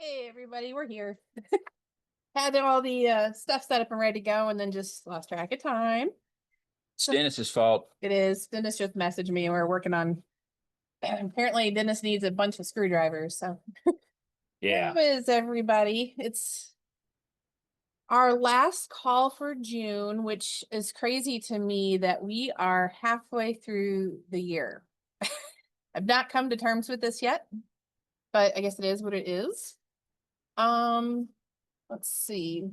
Hey everybody, we're here. Had all the stuff set up and ready to go, and then just lost track of time. It's Dennis's fault. It is. Dennis just messaged me, and we're working on. Apparently, Dennis needs a bunch of screwdrivers. So, Yeah. how is everybody? It's our last call for June, which is crazy to me that we are halfway through the year. I've not come to terms with this yet, but I guess it is what it is. Um, let's see.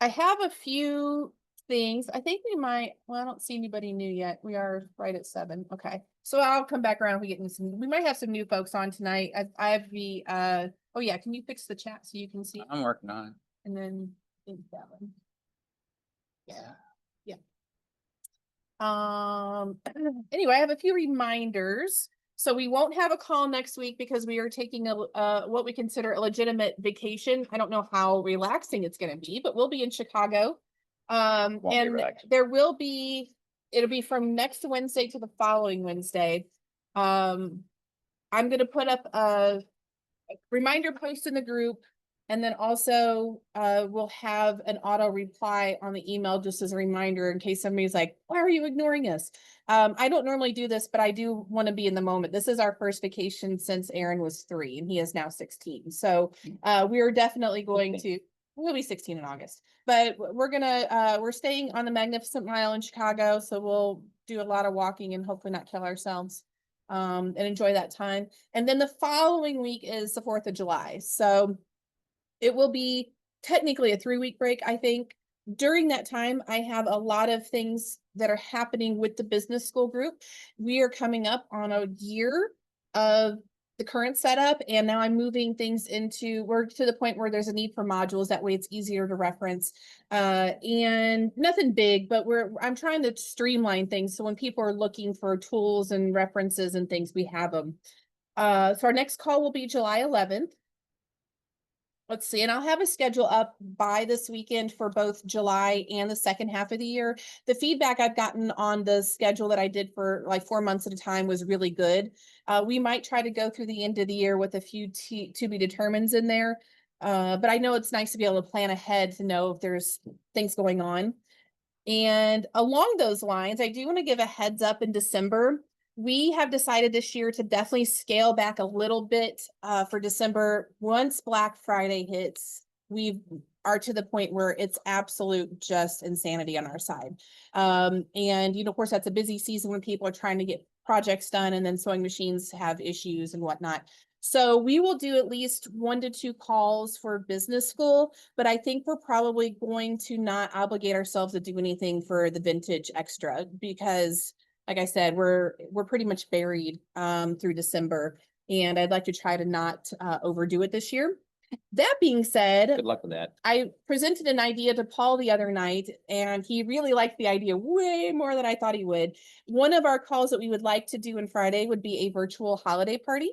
I have a few things. I think we might, well, I don't see anybody new yet. We are right at 7. Okay. So I'll come back around if we get into some, we might have some new folks on tonight. I have the, oh yeah, can you fix the chat so you can see? I'm working on it. And then think that one. Yeah. Yeah. Anyway, I have a few reminders. So we won't have a call next week because we are taking a what we consider a legitimate vacation. I don't know how relaxing it's going to be, but we'll be in Chicago. Won't be And relaxing. there will be, it'll be from next Wednesday to the following Wednesday. I'm going to put up a reminder post in the group. And then also we'll have an auto reply on the email just as a reminder in case somebody's like, why are you ignoring us? I don't normally do this, but I do want to be in the moment. This is our first vacation since Aaron was 3 and he is now 16. So we are definitely going to, we'll be 16 in August, but we're staying on the Magnificent Mile in Chicago. So we'll do a lot of walking and hopefully not kill ourselves and enjoy that time. And then the following week is the 4th of July. So it will be technically a 3-week break, I think. During that time, I have a lot of things that are happening with the business school group. We are coming up on a year of the current setup, and now I'm moving things into, we're to the point where there's a need for modules. That way it's easier to reference. And nothing big, but I'm trying to streamline things. So when people are looking for tools and references and things, we have them. So our next call will be July 11th. Let's see, and I'll have a schedule up by this weekend for both July and the second half of the year. The feedback I've gotten on the schedule that I did for like 4 months at a time was really good. We might try to go through the end of the year with a few to be determines in there. But I know it's nice to be able to plan ahead to know if there's things going on. And along those lines, I do want to give a heads up in December. We have decided this year to definitely scale back a little bit for December. Once Black Friday hits, we are to the point where it's absolute just insanity on our side. And, you know, of course, that's a busy season when people are trying to get projects done and then sewing machines have issues and whatnot. So we will do at least 1 to 2 calls for business school, but I think we're probably going to not obligate ourselves to do anything for the vintage extra because like I said, we're pretty much buried through December, and I'd like to try to not overdo it this year. That being said, Good luck with that. I presented an idea to Paul the other night, and he really liked the idea way more than I thought he would. One of our calls that we would like to do on Friday would be a virtual holiday party.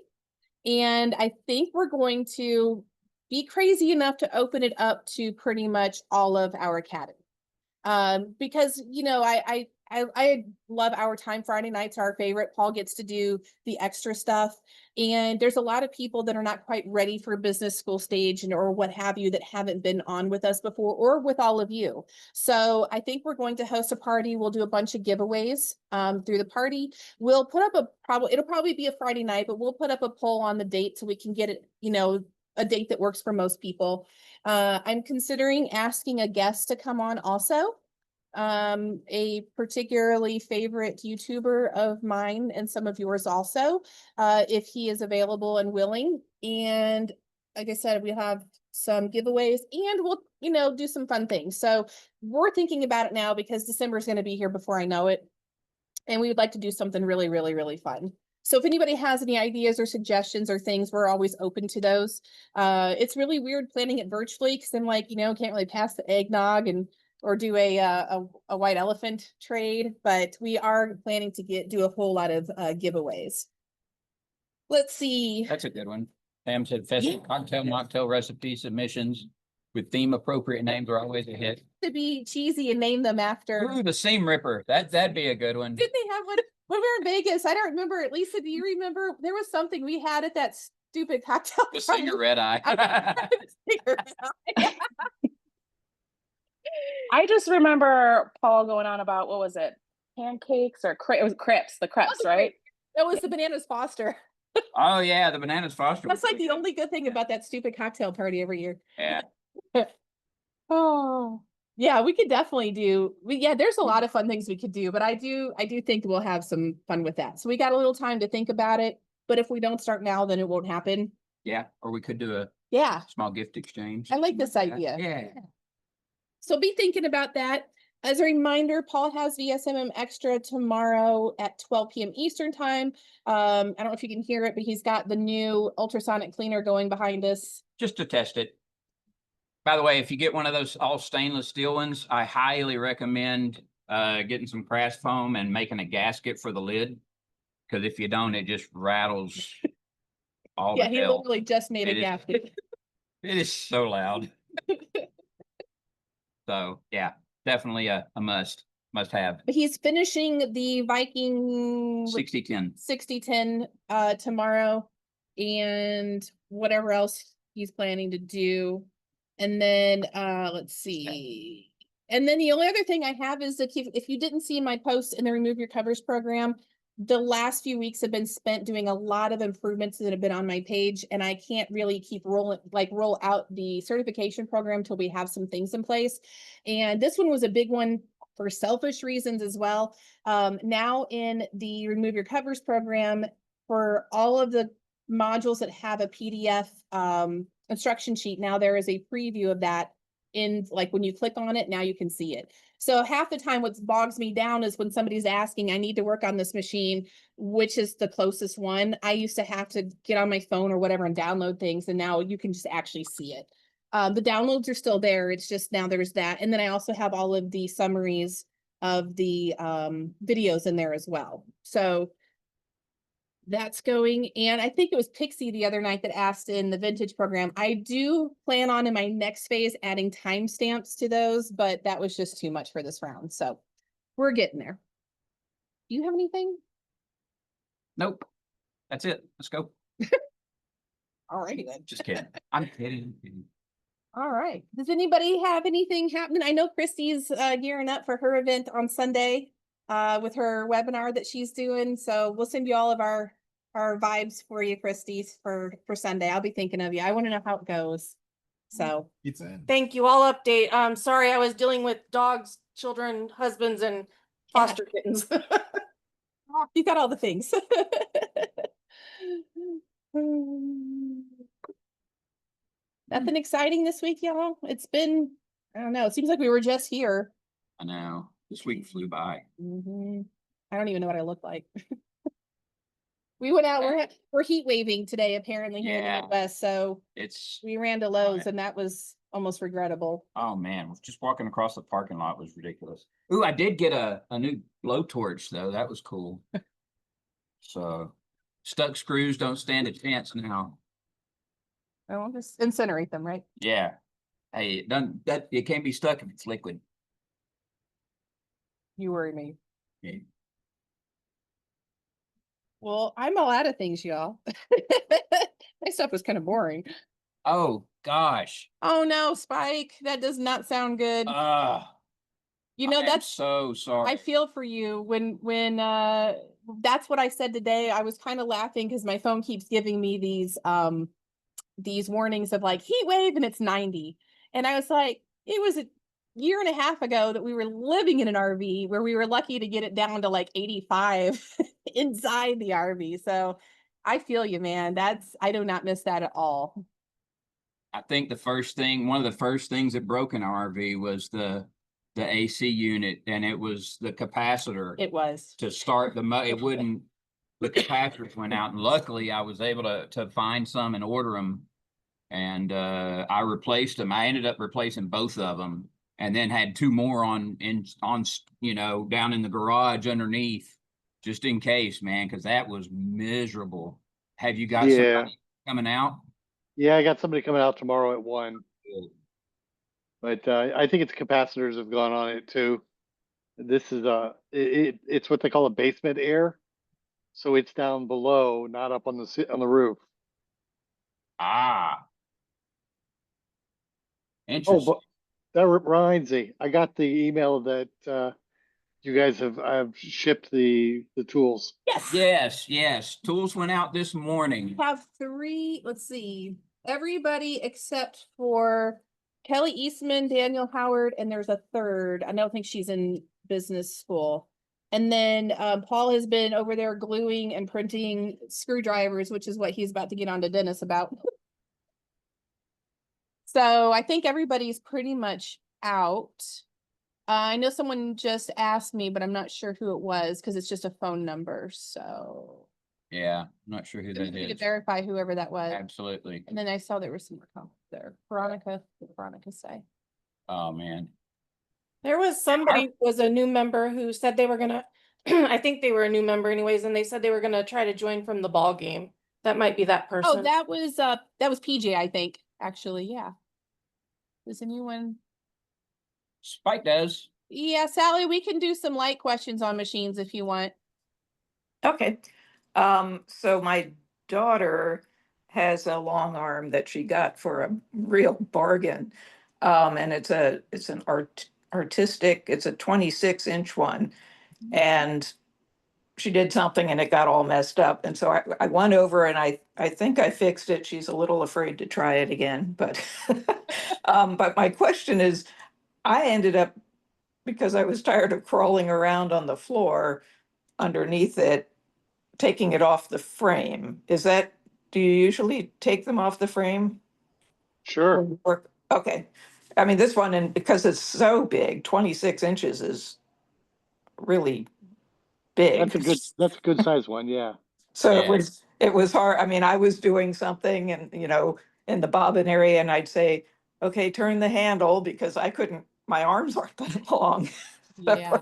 And I think we're going to be crazy enough to open it up to pretty much all of our academy. Because, you know, I love our time. Friday nights are our favorite. Paul gets to do the extra stuff. And there's a lot of people that are not quite ready for business school stage and or what have you that haven't been on with us before or with all of you. So I think we're going to host a party. We'll do a bunch of giveaways through the party. We'll put up it'll probably be a Friday night, but we'll put up a poll on the date so we can get it, you know, a date that works for most people. I'm considering asking a guest to come on also. A particularly favorite YouTuber of mine and some of yours also, if he is available and willing. And like I said, we'll have some giveaways and we'll, you know, do some fun things. So we're thinking about it now because December is going to be here before I know it. And we would like to do something really, really, really fun. So if anybody has any ideas or suggestions or things, we're always open to those. It's really weird planning it virtually because I'm like, you know, can't really pass the eggnog and or do a white elephant trade, but we are planning to do a whole lot of giveaways. Let's see. That's a good one. Pam said festive cocktail, mocktail recipe submissions with theme appropriate names are always a hit. To be cheesy and name them after. Ooh, the Seam Ripper. That'd be a good one. Didn't they have one when we were in Vegas? I don't remember. Lisa, do you remember? There was something we had at that stupid cocktail. The singer Red Eye. I just remember Paul going on about, what was it? Pancakes or it was crepes, the crepes, right? That was the Bananas Foster. Oh, yeah, the Bananas Foster. That's was like the really only good thing about that stupid cocktail party every year. good. Yeah. Oh, yeah, we could definitely do, there's a lot of fun things we could do, but I do think we'll have some fun with that. So we got a little time to think about it, but if we don't start now, then it won't happen. Yeah, or we could do a Yeah, small gift exchange. I like this something that. idea. Yeah. So be thinking about that. As a reminder, Paul has VSMM Extra tomorrow at 12 p.m. Eastern time. I don't know if you can hear it, but he's got the new ultrasonic cleaner going behind us. Just to test it. By the way, if you get one of those all stainless steel ones, I highly recommend getting some crash foam and making a gasket for the lid. Because if you don't, it just rattles all Yeah, the he hell. literally just made a It is- gasket. It is so loud. So yeah, definitely a must have. But he's finishing the Viking 60-10. 60-10 tomorrow and whatever else he's planning to do. And then let's see. And then the only other thing I have is if you didn't see my post in the Remove Your Covers program, the last few weeks have been spent doing a lot of improvements that have been on my page, and I can't really keep roll out the certification program till we have some things in place. And this one was a big one for selfish reasons as well. Now in the Remove Your Covers program, for all of the modules that have a PDF instruction sheet, now there is a preview of that in, like, when you click on it, now you can see it. So half the time what bogs me down is when somebody's asking, I need to work on this machine, which is the closest one. I used to have to get on my phone or whatever and download things, and now you can just actually see it. The downloads are still there. It's just now there's that. And then I also have all of the summaries of the videos in there as well. So that's going. And I think it was Pixie the other night that asked in the vintage program. I do plan on in my next phase adding timestamps to those, but that was just too much for this round. So we're getting there. Do you have anything? Nope. That's it. Let's go. All righty then. Just kidding. I'm kidding. All right. Does anybody have anything happening? I know Christy's gearing up for her event on Sunday with her webinar that she's doing. So we'll send you all of our vibes for you, Christy, for Sunday. I'll be thinking of you. I want to know how it goes. So Thank you. I'll update. Sorry, I was dealing with dogs, children, husbands, and foster kittens. you got all the things. Nothing exciting this week, y'all. It's been, I don't know. It seems like we were just here. I know. This week flew by. I don't even know what I look like. We went out, we're heat waving today, apparently, here in the Yeah. Midwest. So It's, we ran to Lowe's and that was almost regrettable. oh man, just walking across the parking lot was ridiculous. Ooh, I did get a new blowtorch though. That was cool. So stuck screws don't stand a chance now. I'll just incinerate them, right? Yeah. Hey, it can't be stuck if it's liquid. You worry me. Yeah. Well, I'm all out of things, y'all. My stuff was kind of boring. Oh gosh. Oh no, Spike, that does not sound good. You know, I am that's so sorry. I feel for you when that's what I said today. I was kind of laughing because my phone keeps giving me these warnings of like heat wave and it's 90. And I was like, it was a year and a half ago that we were living in an RV where we were lucky to get it down to like 85 inside the RV. So I feel you, man. I do not miss that at all. I think one of the first things that broke in our RV was the AC unit, and it was the capacitor. It was. To start it wouldn't, the capacitors went out, and luckily I was able to find some and order them. And I replaced them. I ended up replacing both of them, and then had two more on down in the garage underneath, just in case, man, because that was miserable. Have you got somebody coming out? Yeah, I got somebody coming out tomorrow at 1. But I think it's capacitors have gone on it too. This is it's what they call a basement air, so it's down below, not up on the roof. Ah. Oh, Interesting. but that reminds me, I got the email that, you guys have shipped the tools. Yes, yes. Tools went out this morning. Have three, let's see, everybody except for Kelly Eastman, Daniel Howard, and there's a third. I don't think she's in business school. And then Paul has been over there gluing and printing screwdrivers, which is what he's about to get on to Dennis about. So I think everybody's pretty much out. I know someone just asked me, but I'm not sure who it was because it's just a phone number. So Yeah, I'm not sure who we that could is. verify whoever that was. Absolutely. And then I saw there was some more comments there. Veronica, what did Veronica say? Oh, man. There was somebody who was a new member who said they were gonna, I think they were a new member anyways, and they said they were gonna try to join from the ball game. That might be that Oh, person. that was PJ, I think, actually, yeah. Does anyone? Spike does. Yeah, Sally, we can do some light questions on machines if you want. Okay. So my daughter has a long arm that she got for a real bargain. And it's an artistic, it's a 26-inch one. And she did something and it got all messed up. And so I went over and I think I fixed it. She's a little afraid to try it again, but but my question is, I ended up, because I was tired of crawling around on the floor underneath it, taking it off the frame. Do you usually take them off the frame? Sure. Okay. I mean, this one, and because it's so big, 26 inches is really big. That's a good size one, yeah. So Yeah. it was hard. I mean, I was doing something and, in the bobbin area, and I'd say, okay, turn the handle, because I couldn't, my arms aren't that long. Yeah.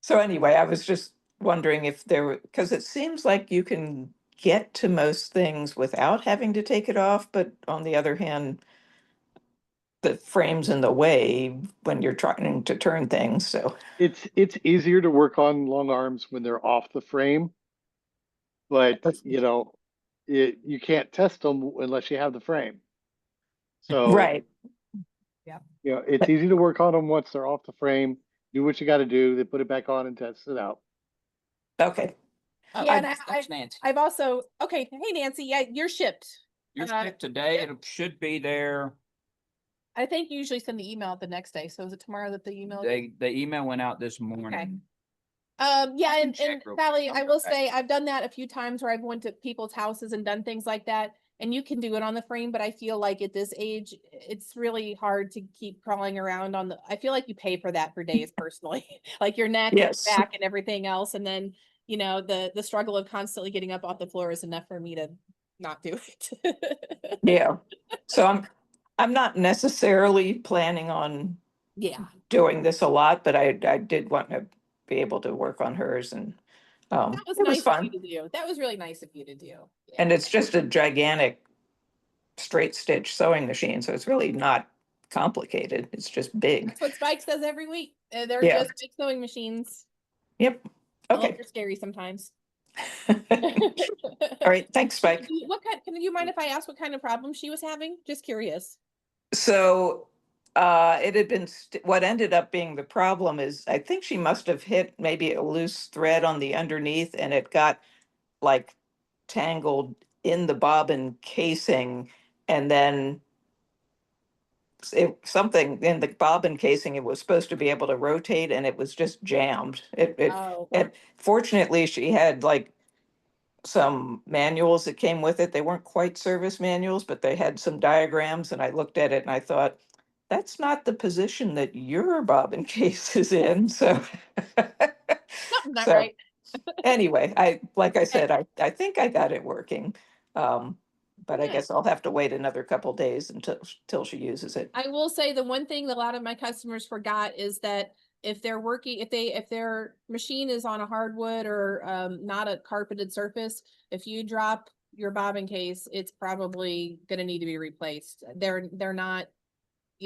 So anyway, I was just wondering if because it seems like you can get to most things without having to take it off, but on the other hand, the frame's in the way when you're trying to turn things, so. It's easier to work on long arms when they're off the frame, but you can't test them unless you have the frame. So, Right, it's easy to work on them once they're off the frame. Do what you got to do. They put it back on and test it out. okay. Yeah, and That's Nancy. I've also, okay, hey Nancy, yeah, you're shipped. Your shipped today. It should be there. I think you usually send the email the next day. So is it tomorrow that the email? The email went out this morning. Yeah, I can and check real Sally, quick. I will say I've done that a few times where I've went to people's houses and done things like that. And you can do it on the frame, but I feel like at this age, it's really hard to keep crawling around on I feel like you pay for that for days personally, like your neck and Yes. back and everything else. And then, the struggle of constantly getting up off the floor is enough for me to not do it. Yeah, so I'm not necessarily planning on Yeah. doing this a lot, but I did want to be able to work on hers, and That was it was nice of fun. you to do. That was really nice of you to do. Yeah. And it's just a gigantic straight stitch sewing machine, so it's really not complicated. It's just big. That's what Spikes does every week. They're Yeah. just big sewing machines. Yep. Oh, Okay. they're scary sometimes. All right. Thanks, Spike. Can you mind if I ask what kind of problem she was having? Just curious. So it had been what ended up being the problem is I think she must have hit maybe a loose thread on the underneath, and it got like tangled in the bobbin casing, and then something in the bobbin casing, it was supposed to be able to rotate, and it was just jammed. Oh. And fortunately she had like some manuals that came with it. They weren't quite service manuals, but they had some diagrams, and I looked at it and I thought, that's not the position that your bobbin case is in. So Something's not so right. anyway, like I said, I think I got it working. But I Good. guess I'll have to wait another couple days until she uses it. I will say the one thing that a lot of my customers forgot is that if they're working, if their machine is on a hardwood or not a carpeted surface, if you drop your bobbin case, it's probably going to need to be replaced. They're not.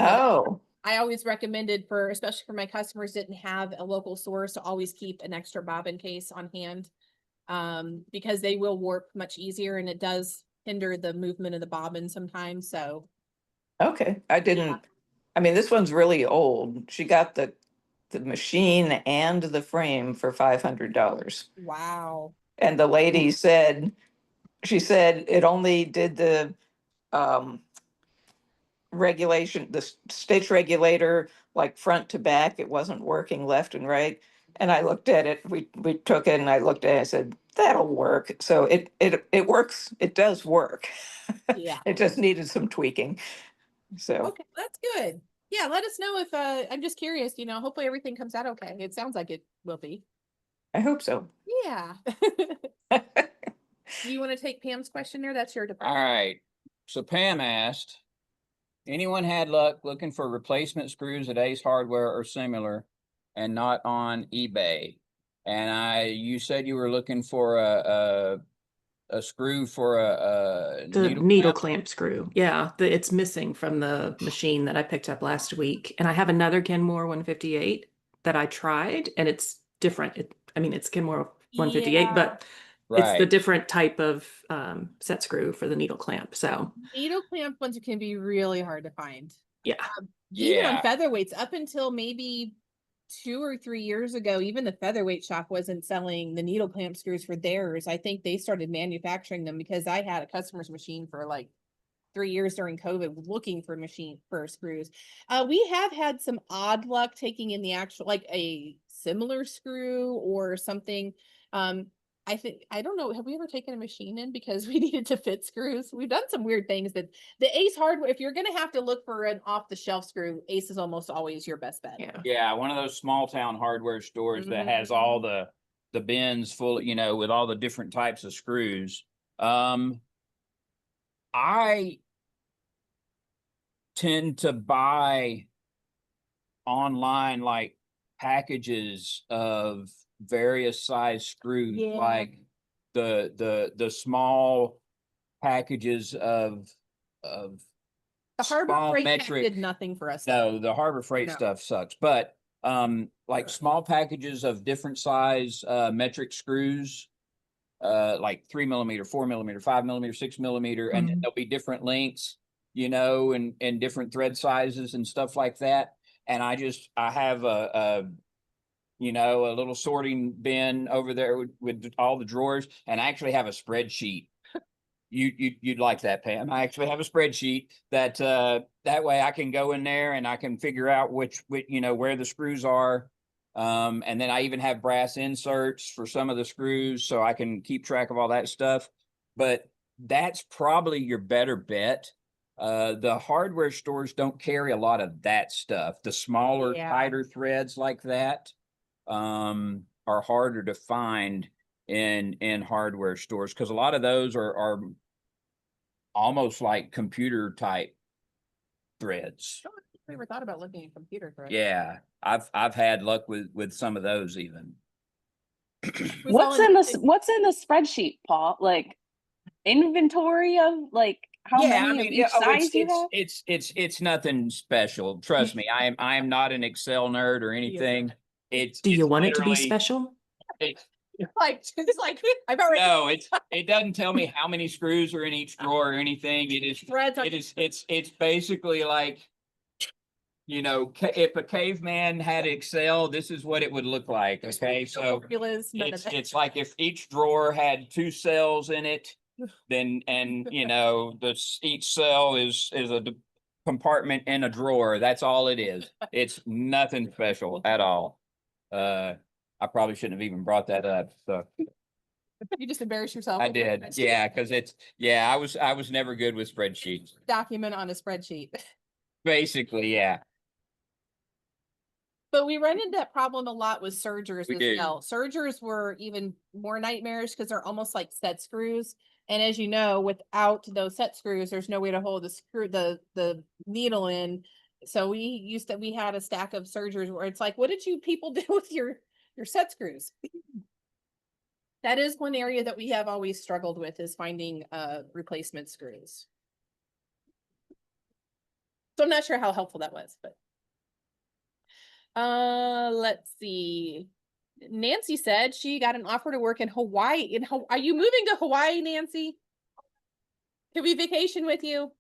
Oh, I always recommended especially for my customers didn't have a local source, to always keep an extra bobbin case on hand, because they will warp much easier, and it does hinder the movement of the bobbin sometimes, so. Okay, I didn't, I mean, this one's really old. She got the machine and the frame for $500. Wow. And the lady said, she said it only did the um regulation, the stitch regulator, like front to back. It wasn't working left and right. And I looked at it, we took it and I looked at it, I said, that'll work. So it works, it does work. Yeah. It just needed some tweaking. So Okay, that's good. Yeah, let us know if, I'm just curious, hopefully everything comes out okay. It sounds like it will be. I hope so. Yeah. You want to take Pam's question there? That's your All department. right. So Pam asked, anyone had luck looking for replacement screws at Ace Hardware or similar and not on eBay? And you said you were looking for a screw for a The needle clamp? clamp screw. Yeah, it's missing from the machine that I picked up last week. And I have another Kenmore 158 that I tried, and it's different. I mean, it's Kenmore 158, Yeah. but it's the Right. different type of set screw for the needle clamp. So Needle clamp ones can be really hard to find. yeah. Even on Yeah. featherweights, up until maybe 2 or 3 years ago, even the featherweight shop wasn't selling the needle clamp screws for theirs. I think they started manufacturing them because I had a customer's machine for like 3 years during COVID looking for screws. We have had some odd luck taking in the actual, like a similar screw or something. I don't know. Have we ever taken a machine in because we needed to fit screws? We've done some weird things that the Ace Hardware, if you're going to have to look for an off the shelf screw, Ace is almost always your best bet. Yeah. Yeah, one of those small town hardware stores that has all the bins full, with all the different types of screws. I tend to buy online like packages of various size screws, Yeah. like the small packages of The Harbor small Freight pack metric. did nothing for us. No, the Harbor Freight No. stuff sucks, but like small packages of different size metric screws, like 3 millimeter, 4 millimeter, 5 millimeter, 6 millimeter, and then Mhm. there'll be different lengths, and different thread sizes and stuff like that. And I have a little sorting bin over there with all the drawers, and I actually have a spreadsheet. You'd like that, Pam. I actually have a spreadsheet that way I can go in there and I can figure out which where the screws are. And then I even have brass inserts for some of the screws so I can keep track of all that stuff. But that's probably your better bet. The hardware stores don't carry a lot of that stuff. The smaller, Yeah. tighter threads like that are harder to find in hardware stores because a lot of those are almost like computer type threads. We ever thought about looking at computer threads. Yeah, I've had luck with some of those even. We fall What's in into- the spreadsheet, Paul? Like inventory of like how many of each size you have? It's nothing special. Trust me, I am not an Excel nerd or anything. Do you want it to be literally- special? It's it's like I've already no, it doesn't tell me how many screws are in each drawer or anything. threads on It's basically like, if a caveman had Excel, this is what it would look like. Okay, so formulas, none of that. it's like if each drawer had 2 cells in it, then each cell is a compartment in a drawer. That's all it is. It's nothing special at all. I probably shouldn't have even brought that up. So You just embarrass yourself. I did. Yeah, because I was never good with spreadsheets. Document on a spreadsheet. Basically, yeah. But we run into that problem a lot with sergers We as do. well. Sergers were even more nightmarish because they're almost like set screws. And as you know, without those set screws, there's no way to hold the needle in. So we had a stack of sergers where it's like, what did you people do with your set screws? That is one area that we have always struggled with, is finding replacement screws. So I'm not sure how helpful that was, but let's see. Nancy said she got an offer to work in Hawaii. Are you moving to Hawaii, Nancy? Can we vacation with you?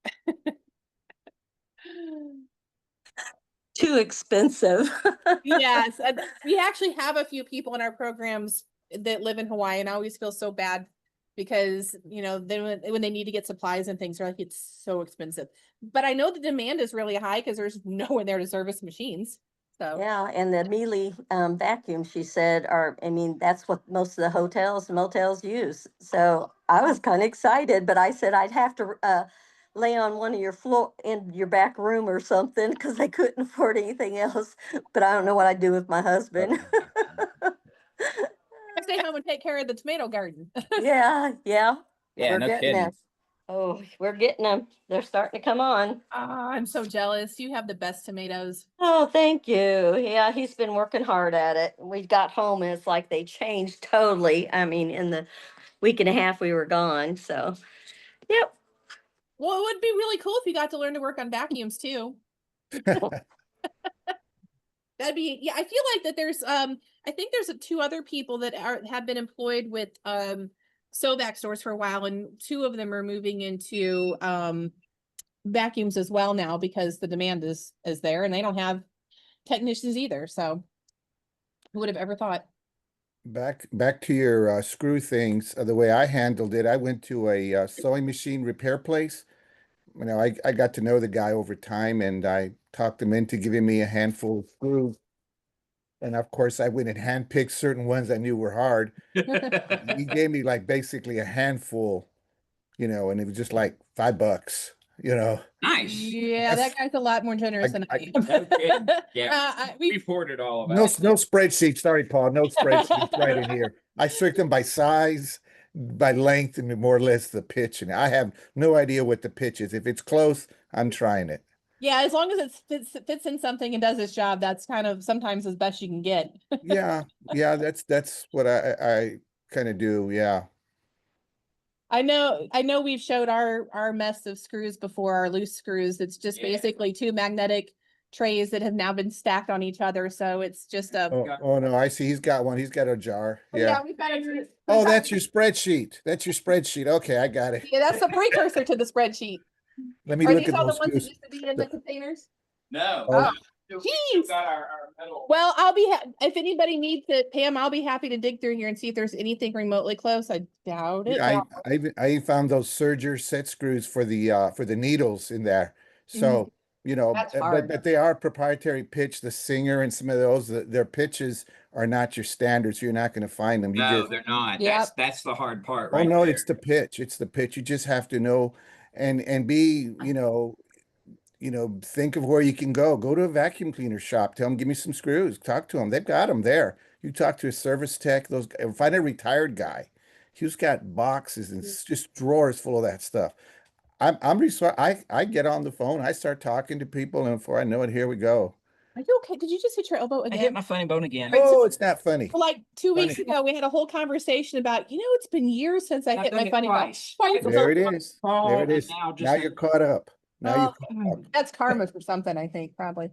Too expensive. Yes, we actually have a few people in our programs that live in Hawaii, and I always feel so bad because, you know, then when they need to get supplies and things, they're like, it's so expensive. But I know the demand is really high because there's no one there to service machines. So Yeah, and the Mealy vacuum, she said, I mean, that's what most of the hotels and motels use. So I was kind of excited, but I said I'd have to lay on one of your floor in your back room or something because I couldn't afford anything else. But I don't know what I'd do with my husband. I stay home and take care of the tomato garden. Yeah, yeah. Yeah, We're no getting kidding. there. Oh, we're getting them. They're starting to come on. I'm so jealous. You have the best tomatoes. Oh, thank you. Yeah, he's been working hard at it. We got home and it's like they changed totally. I mean, in the week and a half we were gone. So, yep. Well, it would be really cool if you got to learn to work on vacuums too. That'd be, yeah, I feel like that there's I think there's two other people that have been employed with Sovac stores for a while, and two of them are moving into vacuums as well now because the demand is there and they don't have technicians either. So who would have ever thought? Back to your screw things. The way I handled it, I went to a sewing machine repair place. You know, I got to know the guy over time, and I talked him into giving me a handful of screws. And of course, I went and handpicked certain ones I knew were hard. He gave me like basically a handful, you know, and it was just like $5, you know. Nice. Yeah, that guy's a lot more generous than I am. No kidding. Yeah, we we've hoarded all of No, that. no spreadsheet. Sorry, Paul. No spreadsheet right in here. I searched them by size, by length, and more or less the pitch. And I have no idea what the pitch is. If it's close, I'm trying it. Yeah, as long as it fits in something and does its job, that's kind of sometimes as best you can get. Yeah, yeah, that's what I kind of do. Yeah. I know we've showed our mess of screws before, our loose screws. It's just Yeah. basically two magnetic trays that have now been stacked on each other. So it's just a Oh no, I see. He's got one. He's got a jar. Oh, Yeah. we've got a Oh, that's your spreadsheet. That's your spreadsheet. Okay, I got it. yeah, that's the precursor to the spreadsheet. Let me Are look these at all the those ones that screws. used to be in the containers? No. Oh. Still Jeez. got our metal. Well, if anybody needs it, Pam, I'll be happy to dig through here and see if there's anything remotely close. I doubt it. Yeah, I even found those serger set screws for the needles in there. So, you know, That's but hard. but they are proprietary pitch, the Singer and some of those, their pitches are not your standards. You're not going to find them. You No, just they're not. Yep. That's the hard part, Oh right no, there. it's the pitch. It's the pitch. You just have to know and be, think of where you can go. Go to a vacuum cleaner shop. Tell them, give me some screws. Talk to them. They've got them there. You talk to a service tech. Find a retired guy. He's got boxes and just drawers full of that stuff. I get on the phone. I start talking to people, and before I know it, here we go. Are you okay? Did you just hit your elbow I hit again? my funny bone again. Right, so- Oh, it's not funny. Like 2 weeks Funny. ago, we had a whole conversation about, it's been years since I I've hit done my it funny bone. twice. Twice. There it is. Oh, There it and is. now just Now a- you're caught up. Now you're Oh, that's karma for something, I think, probably.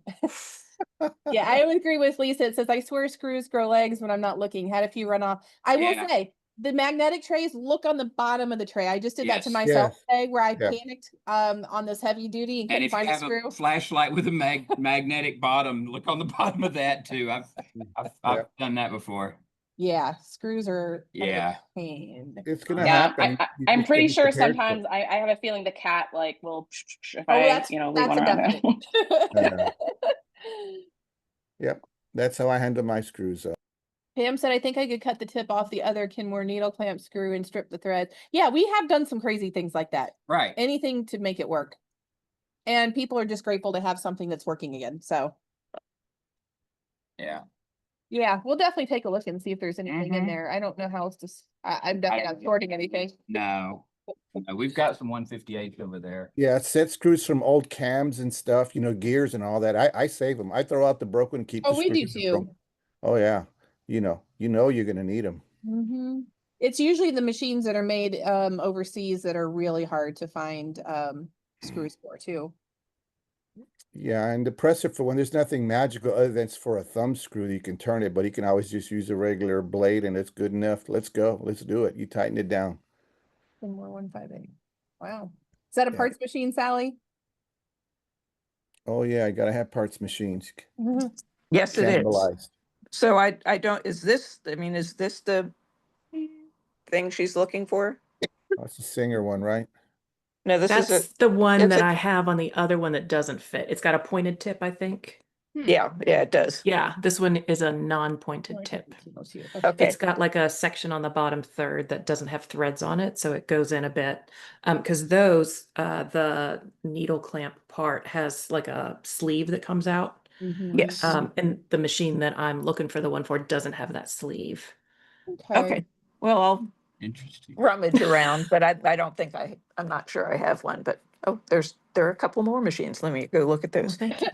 Yeah, I would agree with Lisa. It says, I swear screws grow legs when I'm not looking. Had a few run off. I will Yeah. say, the magnetic trays, look on the bottom of the tray. I just did that to Yes. myself Yes. today where I Yeah. panicked on this heavy duty and And couldn't if you find a have screw. a flashlight with a magnetic bottom, look on the bottom of that too. I've done that before. Yeah, screws are kind of a Yeah. pain. It's gonna Yeah, happen. You I'm just pretty gotta be sure prepared for it. sometimes I have a feeling the cat like will if Oh, I that's leave that's one a around him. definite. Yep. That's how I handle my screws. Pam said, I think I could cut the tip off the other Kenmore needle clamp screw and strip the thread. Yeah, we have done some crazy things like that. Right. Anything to make it work. And people are just grateful to have something that's working again. So Yeah. yeah, we'll definitely take a look and see if there's anything in Mhm. there. I don't know how else to, I'm definitely not sorting anything. No. No, we've got some 158 over there. Yeah, set screws from old cams and stuff, gears and all that. I save them. I throw out the broken, keep the Oh, we do screws. too. Oh yeah. You're gonna need them. Mm-hmm. It's usually the machines that are made overseas that are really hard to find screws for too. Yeah, and the presser for when there's nothing magical other than it's for a thumb screw, you can turn it, but you can always just use a regular blade and it's good enough. Let's go. Let's do it. You tighten it down. Kenmore 158. Wow. Is that a Yeah. parts machine, Sally? Oh, yeah, I gotta have parts machines. Yes, it is. Cannibalized. So I don't, is this the thing she's looking for? That's a Singer one, right? No, this is That's the one it's that a- I have on the other one that doesn't fit. It's got a pointed tip, I think. yeah, it does. Yeah, this one is a non-pointed tip. Okay. It's got like a section on the bottom third that doesn't have threads on it, so it goes in a bit. Because those, the needle clamp part has like a sleeve that comes out. Yes. And the machine that I'm looking for the one for doesn't have that sleeve. Okay. Well, I'll Interesting. rummage around, but I don't think I'm not sure I have one, but there are a couple more machines. Let me go look at those. Thank you.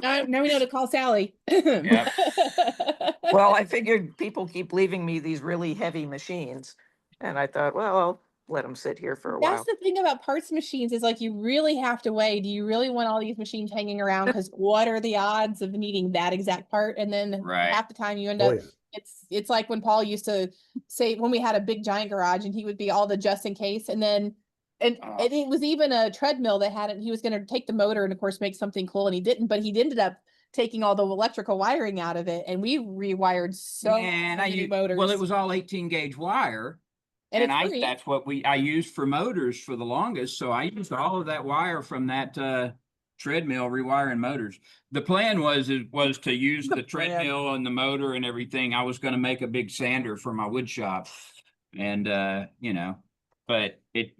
Now we know to call Sally. Yep. Well, I figured people keep leaving me these really heavy machines, and I thought, well, I'll let them sit here for a while. That's the thing about parts machines is like you really have to weigh. Do you really want all these machines hanging around? Because what are the odds of needing that exact part? And then Right. half the time you end Oh, up, yeah. it's like when Paul used to say when we had a big giant garage and he would be all the just in case, and then and it was even a treadmill that had it. He was going to take the motor and of course make something cool, and he didn't. But he ended up taking all the electrical wiring out of it, and we rewired so And many motors. well, it was all 18 gauge wire. and And it's free. that's what I used for motors for the longest. So I used all of that wire from that treadmill rewiring motors. The plan was to use the treadmill and the motor and everything. I was going to make a big sander for my wood shop, and but it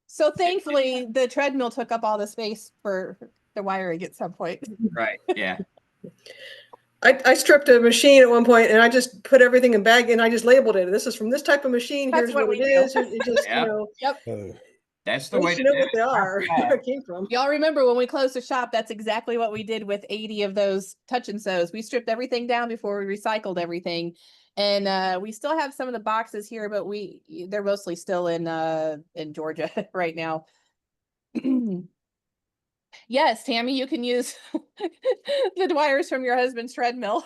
So thankfully, the treadmill took up all the space for the wiring at some point. right, yeah. I stripped a machine at one point and I just put everything in bag and I just labeled it. This is from this type of machine. That's Here's what what it we do. is. It just, Yep. Oh, That's the at way least to you know do what it. they are, Yeah. where it came from. Y'all remember when we closed the shop, that's exactly what we did with 80 of those touch and sews. We stripped everything down before we recycled everything. And we still have some of the boxes here, but they're mostly still in Georgia right now. Yes, Tammy, you can use the wires from your husband's treadmill.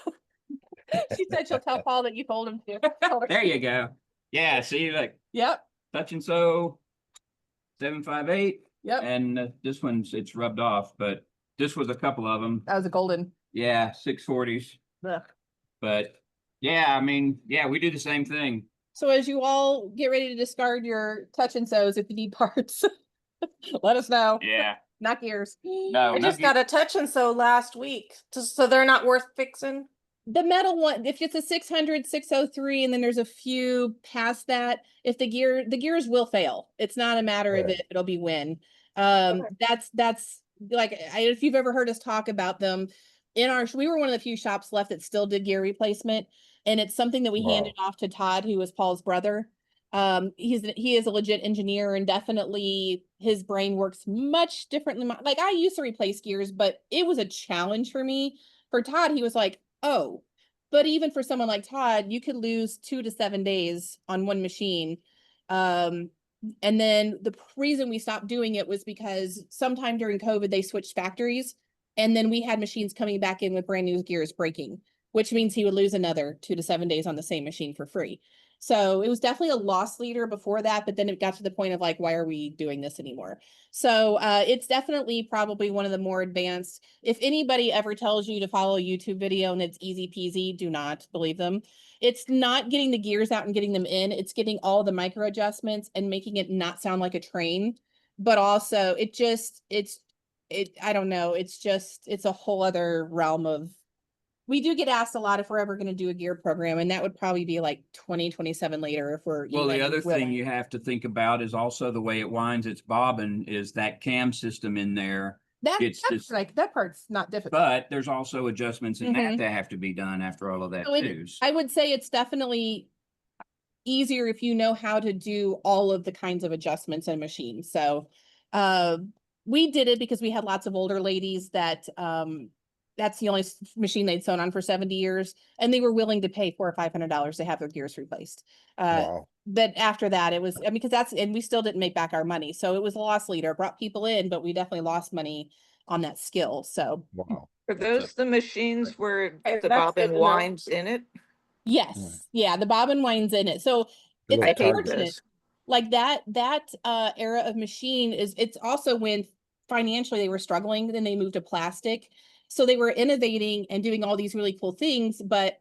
She said she'll tell Paul that you told him to. There you go. Yeah, see, like Yep, touch and sew 758, yep. and this one's it's rubbed off, but this was a couple of them. That was a golden. Yeah, 640s. Ugh. But yeah, I mean, yeah, we do the same thing. So as you all get ready to discard your touch and sews if you need parts, let us know. Yeah. Not gears. No, I just got a touch and sew last week, so they're not worth fixing. The metal one, if it's a 600, 603, and then there's a few past that, if the gears will fail. It's not a matter of Right. it'll be when. That's like, if you've ever heard us talk about them we were one of the few shops left that still did gear replacement. And it's something that we Wow. handed off to Todd, who was Paul's brother. He is a legit engineer, and definitely his brain works much differently. Like I used to replace gears, but it was a challenge for me. For Todd, he was like, oh, but even for someone like Todd, you could lose 2 to 7 days on one machine. And then the reason we stopped doing it was because sometime during COVID, they switched factories, and then we had machines coming back in with brand new gears breaking, which means he would lose another 2 to 7 days on the same machine for free. So it was definitely a loss leader before that, but then it got to the point of like, why are we doing this anymore? So it's definitely probably one of the more advanced. If anybody ever tells you to follow a YouTube video and it's easy peasy, do not believe them. It's not getting the gears out and getting them in. It's getting all the micro adjustments and making it not sound like a train, but also I don't know. It's a whole other realm of. We do get asked a lot if we're ever going to do a gear program, and that would probably be like 2027 later if we're. Well, the even other thing willing. you have to think about is also the way it winds its bobbin is that cam system in there. It's That's just- like that part's not difficult. But there's also adjustments in that Mhm. that have to be done after all of that So too. I would say it's definitely easier if you know how to do all of the kinds of adjustments in a machine. So we did it because we had lots of older ladies that that's the only machine they'd sewn on for 70 years, and they were willing to pay $400 or $500 to have their gears replaced. wow. But after that, it was, because and we still didn't make back our money. So it was a loss leader, brought people in, but we definitely lost money on that skill. So Wow. Are those the machines where Okay, the that's bobbin good to know. winds in it? yes, yeah, the bobbin winds in it. So The it's little I hate target. unfortunate. this. like that era of machine it's also when financially they were struggling, then they moved to plastic. So they were innovating and doing all these really cool things, but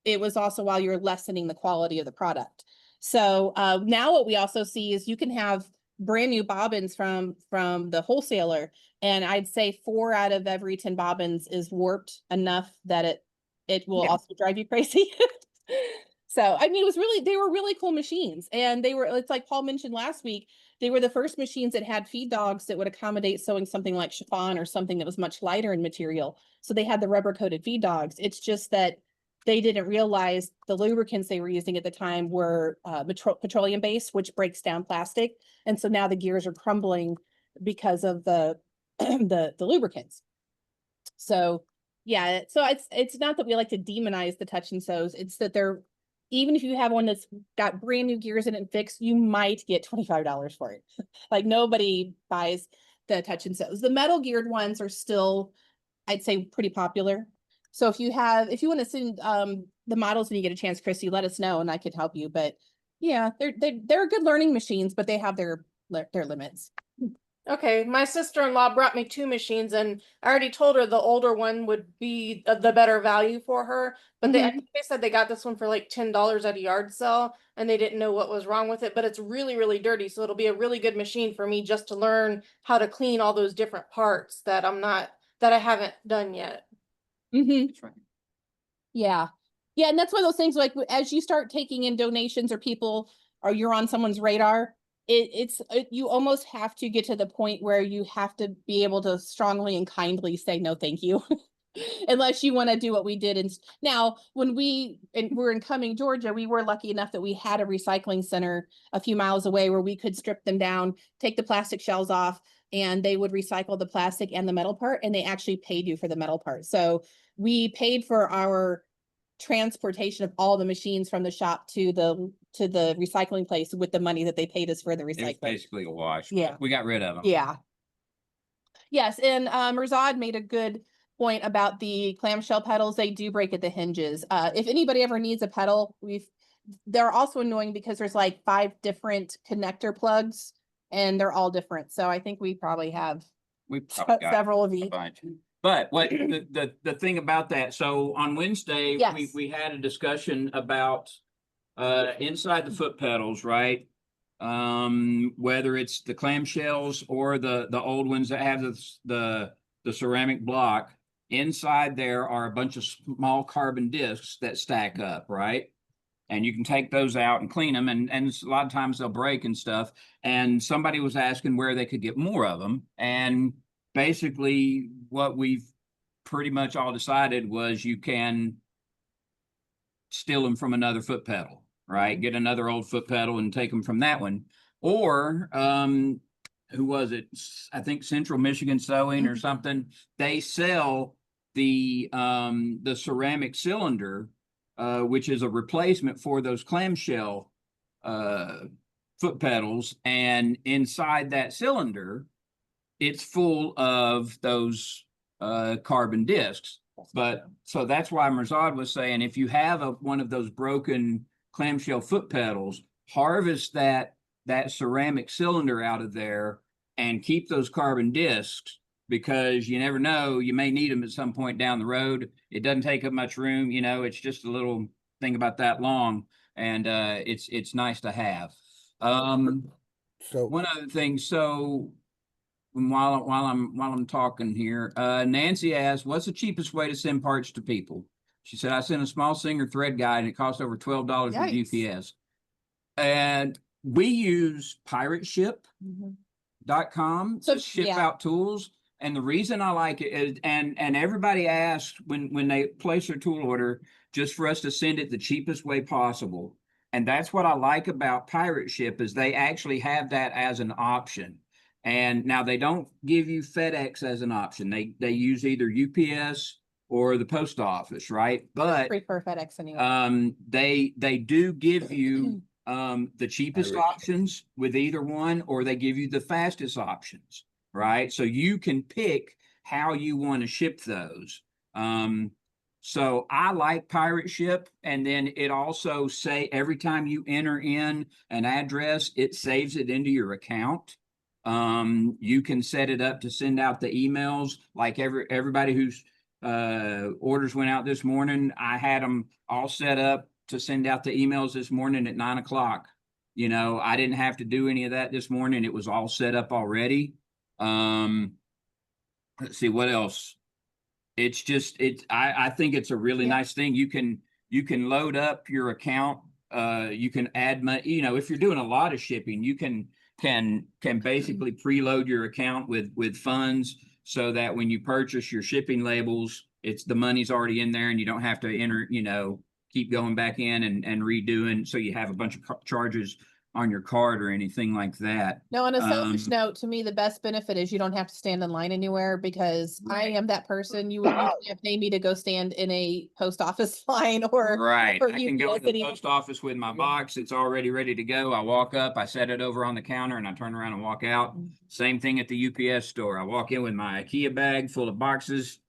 it was also while you're lessening the quality of the product. So now what we also see is you can have brand new bobbins from the wholesaler, and I'd say 4 out of every 10 bobbins is warped enough that it will Yeah. also drive you crazy. So I mean, they were really cool machines, and it's like Paul mentioned last week, they were the first machines that had feed dogs that would accommodate sewing something like chiffon or something that was much lighter in material. So they had the rubber coated feed dogs. It's just that they didn't realize the lubricants they were using at the time were petroleum based, which breaks down plastic. And so now the gears are crumbling because of the the lubricants. So yeah, so it's not that we like to demonize the touch and sews. It's that they're, even if you have one that's got brand new gears in it and fixed, you might get $25 for it. Like nobody buys the touch and sews. The metal geared ones are still, I'd say, pretty popular. So if you want to send the models when you get a chance, Christy, let us know and I could help you. But yeah, they're good learning machines, but they have their limits. Okay, my sister-in-law brought me 2 machines, and I already told her the older one would be the better value for her. But I think they said they got this one for like $10 at a yard sale, and they didn't know what was wrong with it. But it's really, really dirty, so it'll be a really good machine for me just to learn how to clean all those different parts that I haven't done yet. That's right. Yeah. Yeah. And that's one of those things, like as you start taking in donations or people, or you're on someone's radar, you almost have to get to the point where you have to be able to strongly and kindly say no, thank you. Unless you want to do what we did. And now when we're in Cumming, Georgia, we were lucky enough that we had a recycling center a few miles away where we could strip them down, take the plastic shells off, and they would recycle the plastic and the metal part, and they actually paid you for the metal part. So we paid for our transportation of all the machines from the shop to the recycling place with the money that they paid us for the It was recycling. basically a wash. Yeah. We got rid of them. Yeah. Yes, and Mirzad made a good point about the clamshell pedals. They do break at the hinges. If anybody ever needs a pedal, they're also annoying because there's like 5 different connector plugs and they're all different. So I think we probably have We probably got several of a each. bunch. But what the thing about that, so on Wednesday, Yes. we had a discussion about inside the foot pedals, right? Whether it's the clamshells or the old ones that have the ceramic block, inside there are a bunch of small carbon discs that stack up, right? And you can take those out and clean them, and a lot of times they'll break and stuff. And somebody was asking where they could get more of them, and basically what we've pretty much all decided was you can steal them from another foot pedal, right? Get another old foot pedal and take them from that one. Or who was it? I think Central Michigan Sewing or something. They sell the ceramic cylinder, which is a replacement for those clamshell foot pedals, and inside that cylinder it's full of those carbon discs. But so that's why Mirzad was saying, if you have one of those broken clamshell foot pedals, harvest that ceramic cylinder out of there and keep those carbon discs, because you never know, you may need them at some point down the road. It doesn't take up much room, it's just a little thing about that long, and it's nice to have. So One other thing, so while I'm talking here, Nancy asked, what's the cheapest way to send parts to people? She said, I sent a small Singer thread guide and it cost over $12 with Yikes. UPS. And we use pirateship.com So, to ship yeah. out tools. And the reason I like it is, and everybody asks when they place their tool order, just for us to send it the cheapest way possible. And that's what I like about Pirate Ship, is they actually have that as an option. And now they don't give you FedEx as an option. They use either UPS or the post office, right? But Prefer FedEx anyway. they do give you the cheapest Pirate Ship. options with either one, or they give you the fastest options, right? So you can pick how you want to ship those. So I like Pirate Ship, and then it also say every time you enter in an address, it saves it into your account. You can set it up to send out the emails, like everybody whose orders went out this morning. I had them all set up to send out the emails this morning at 9 o'clock. You know, I didn't have to do any of that this morning. It was all set up already. Let's see what else. It's just, I think it's a really Yeah. nice thing. You can load up your account. You can add money, you know, if you're doing a lot of shipping, you can basically preload your account with funds so that when you purchase your shipping labels, the money's already in there and you don't have to enter, you know, keep going back in and redoing. So you have a bunch of charges on your card or anything like that. No, on a selfish Um, note, to me, the best benefit is you don't have to stand in line anywhere because I am that person. You can't pay me to go stand in a post office line or Right, or I can go UPS to the anymore. post office with my box, it's already ready to go. I walk up, I set it over on the counter and I turn around and walk out. Same thing at the UPS store. I walk in with my IKEA bag full of boxes,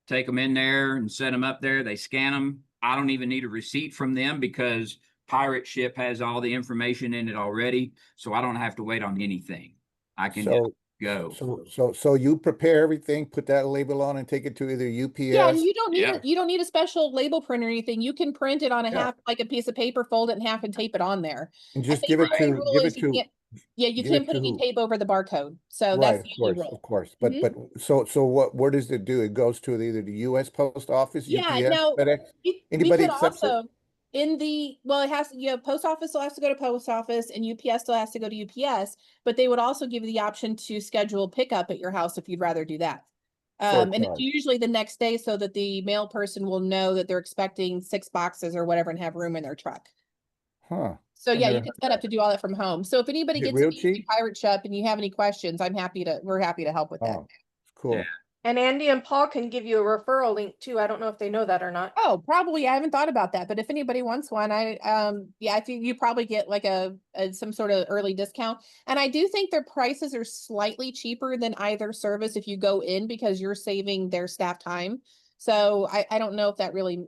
take them in there and set them up there. They scan them. I don't even need a receipt from them because Pirate Ship has all the information in it already, so I don't have to wait on anything. I can just So, go. so you prepare everything, put that label on and take it to either Yeah, and UPS. you don't need Yeah. you don't need a special label print or anything. You can print it on a Yeah. half, like a piece of paper, fold it in half and tape it on there. And I just think give it the only to, rule give is it you to, can't, yeah, you give can't it put to any who? tape over the barcode. So Right, that's the only rule. of course. But, Mhm. so what does it do? It goes to either the US Post Office, Yeah, UPS, now FedEx? we Anybody could accepts it? also well, it has, post office still has to go to post office and UPS still has to go to UPS, but they would also give you the option to schedule pickup at your house if you'd rather do that. For a And it's charge. usually the next day so that the mail person will know that they're expecting 6 boxes or whatever and have room in their truck. Huh. So I've yeah, you never can heard set up that. to do all that from home. So if anybody Is it gets real into cheap? Pirate Shop and you have any questions, we're happy to help with that. Oh, cool. And Andy and Paul can give you a referral link too. I don't know if they know that or not. Oh, probably. I haven't thought about that, but if anybody wants one, yeah, I think you probably get like some sort of early discount. And I do think their prices are slightly cheaper than either service if you go in because you're saving their staff time. So I don't know if that really,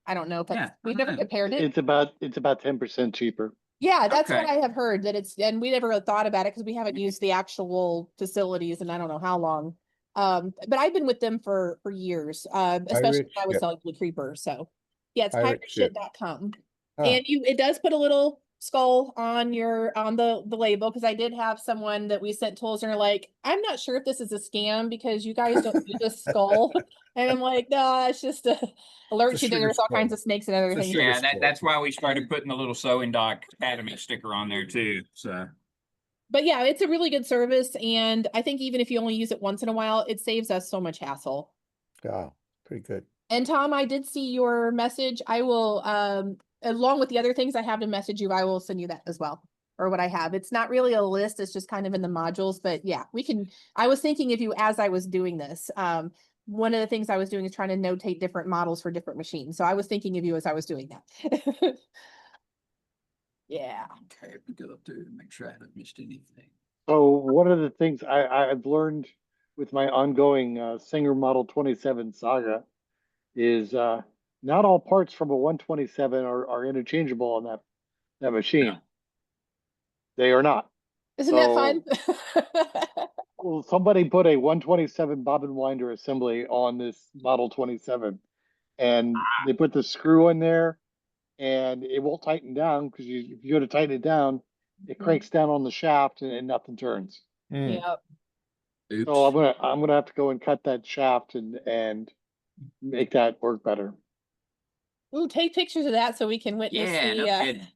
I don't know if Yeah, that's, I we've don't never know. compared it. It's about 10% cheaper. Yeah, that's what Okay. I have heard that and we never really thought about it because we haven't used the actual facilities and I don't know how long. But I've been with them for years, especially Pirate when I was Ship. selling the Creeper. So yeah, it's Pirate Ship. pirateship.com. Huh. And it does put a little skull on the label because I did have someone that we sent tools and they're like, I'm not sure if this is a scam because you guys don't use a skull. And I'm like, no, it's just to alert It's a you that sugar there's all kinds skull. of snakes and other It's a things. sugar Yeah, skull. that's why we started putting the little Sewing Doc Academy sticker on there too, so. But yeah, it's a really good service. And I think even if you only use it once in a while, it saves us so much hassle. Oh, pretty good. And Tom, I did see your message. I will, along with the other things I have to message you, I will send you that as well. Or what I have. It's not really a list, it's just kind of in the modules, but yeah, I was thinking of you as I was doing this. One of the things I was doing is trying to notate different models for different machines. So I was thinking of you as I was doing that. Yeah. Okay, we go up there and make sure I haven't missed anything. So one of the things I've learned with my ongoing Singer Model 27 saga is not all parts from a 127 are interchangeable on that machine. Yeah. They are not. Isn't that fun? Well, somebody put a 127 bobbin winder assembly on this Model 27, and they put the screw in there, and it won't tighten down because if you go to tighten it down, it cranks down on the shaft and nothing turns. Mm. Yep. Oops. So I'm gonna have to go and cut that shaft and make that work better. Ooh, take pictures of that so we can witness Yeah, no kidding.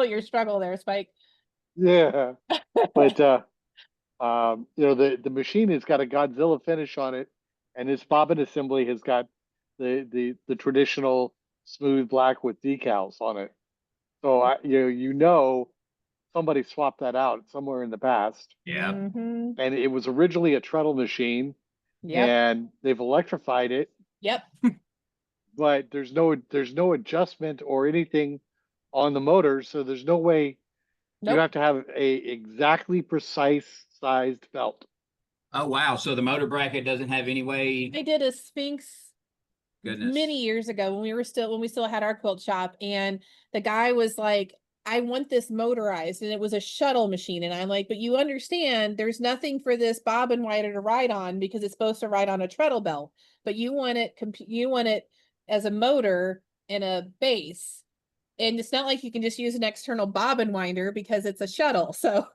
your struggle there, Spike. Yeah, but the machine has got a Godzilla finish on it, and this bobbin assembly has got the traditional smooth black with decals on it. So somebody swapped that out somewhere in the past, Yeah. Mhm. and it was originally a treadle machine, Yep. and they've electrified it, Yep. but there's no adjustment or anything on the motor, so there's no way. You Nope. have to have a exactly precise sized belt. Oh, wow, so the motor bracket doesn't have any way, I did a Sphinx Goodness. many years ago when we still had our quilt shop, and the guy was like, I want this motorized, and it was a shuttle machine. And I'm like, but you understand there's nothing for this bobbin winder to ride on because it's supposed to ride on a treadle belt, but you want it as a motor and a base. And it's not like you can just use an external bobbin winder because it's a shuttle. So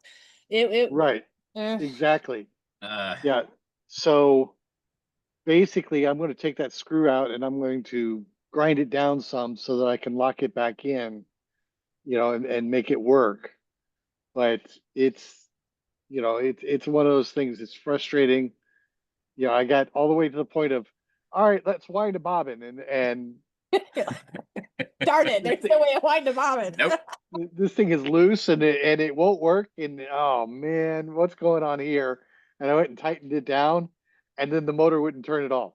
it Right, eh. exactly. Uh, Yeah, so basically I'm gonna take that screw out and I'm going to grind it down some so that I can lock it back in, and make it work. But it's, it's one of those things, it's frustrating. I got all the way to the point of, all right, let's wind a bobbin and Darn it, there's no way to wind a bobbin. Nope. this thing is loose and it won't work. And oh man, what's going on here? And I went and tightened it down, and then the motor wouldn't turn it off.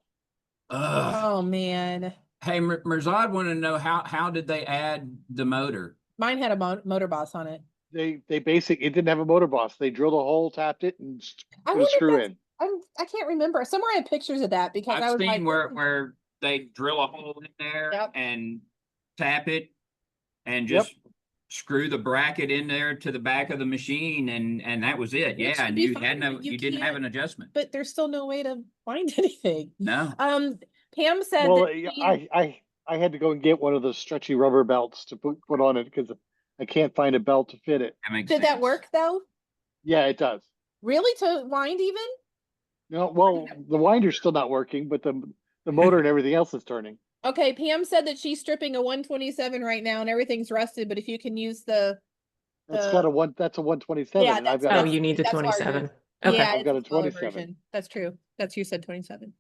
Oh man. Hey, Mirzad wanted to know how did they add the motor? Mine had a motor boss on it. It didn't have a motor boss. They drilled a hole, tapped it, and I put a wonder if screw that's- in. I can't remember. Somewhere I had pictures of that because I I've was seen like, where they drill a hole in there Yep. and tap it and Yep. just screw the bracket in there to the back of the machine, and that was it. Which Yeah, would and be you fine, had but you you didn't have can't- an adjustment. but there's still no way to find anything. No. Pam said Well, that she- I had to go and get one of those stretchy rubber belts to put on it because I can't find a belt to fit it. That makes did that sense. work though? Yeah, it does. Really, to wind even? No, well, the winder's still not working, but the motor and everything else is turning. Okay, Pam said that she's stripping a 127 right now and everything's rusted, but if you can use the That's got that's a 127, Yeah, and I've that's- got Oh, you need the that's larger. 27. Okay. Yeah, I've got it's a smaller 27. version. That's true. You said 27.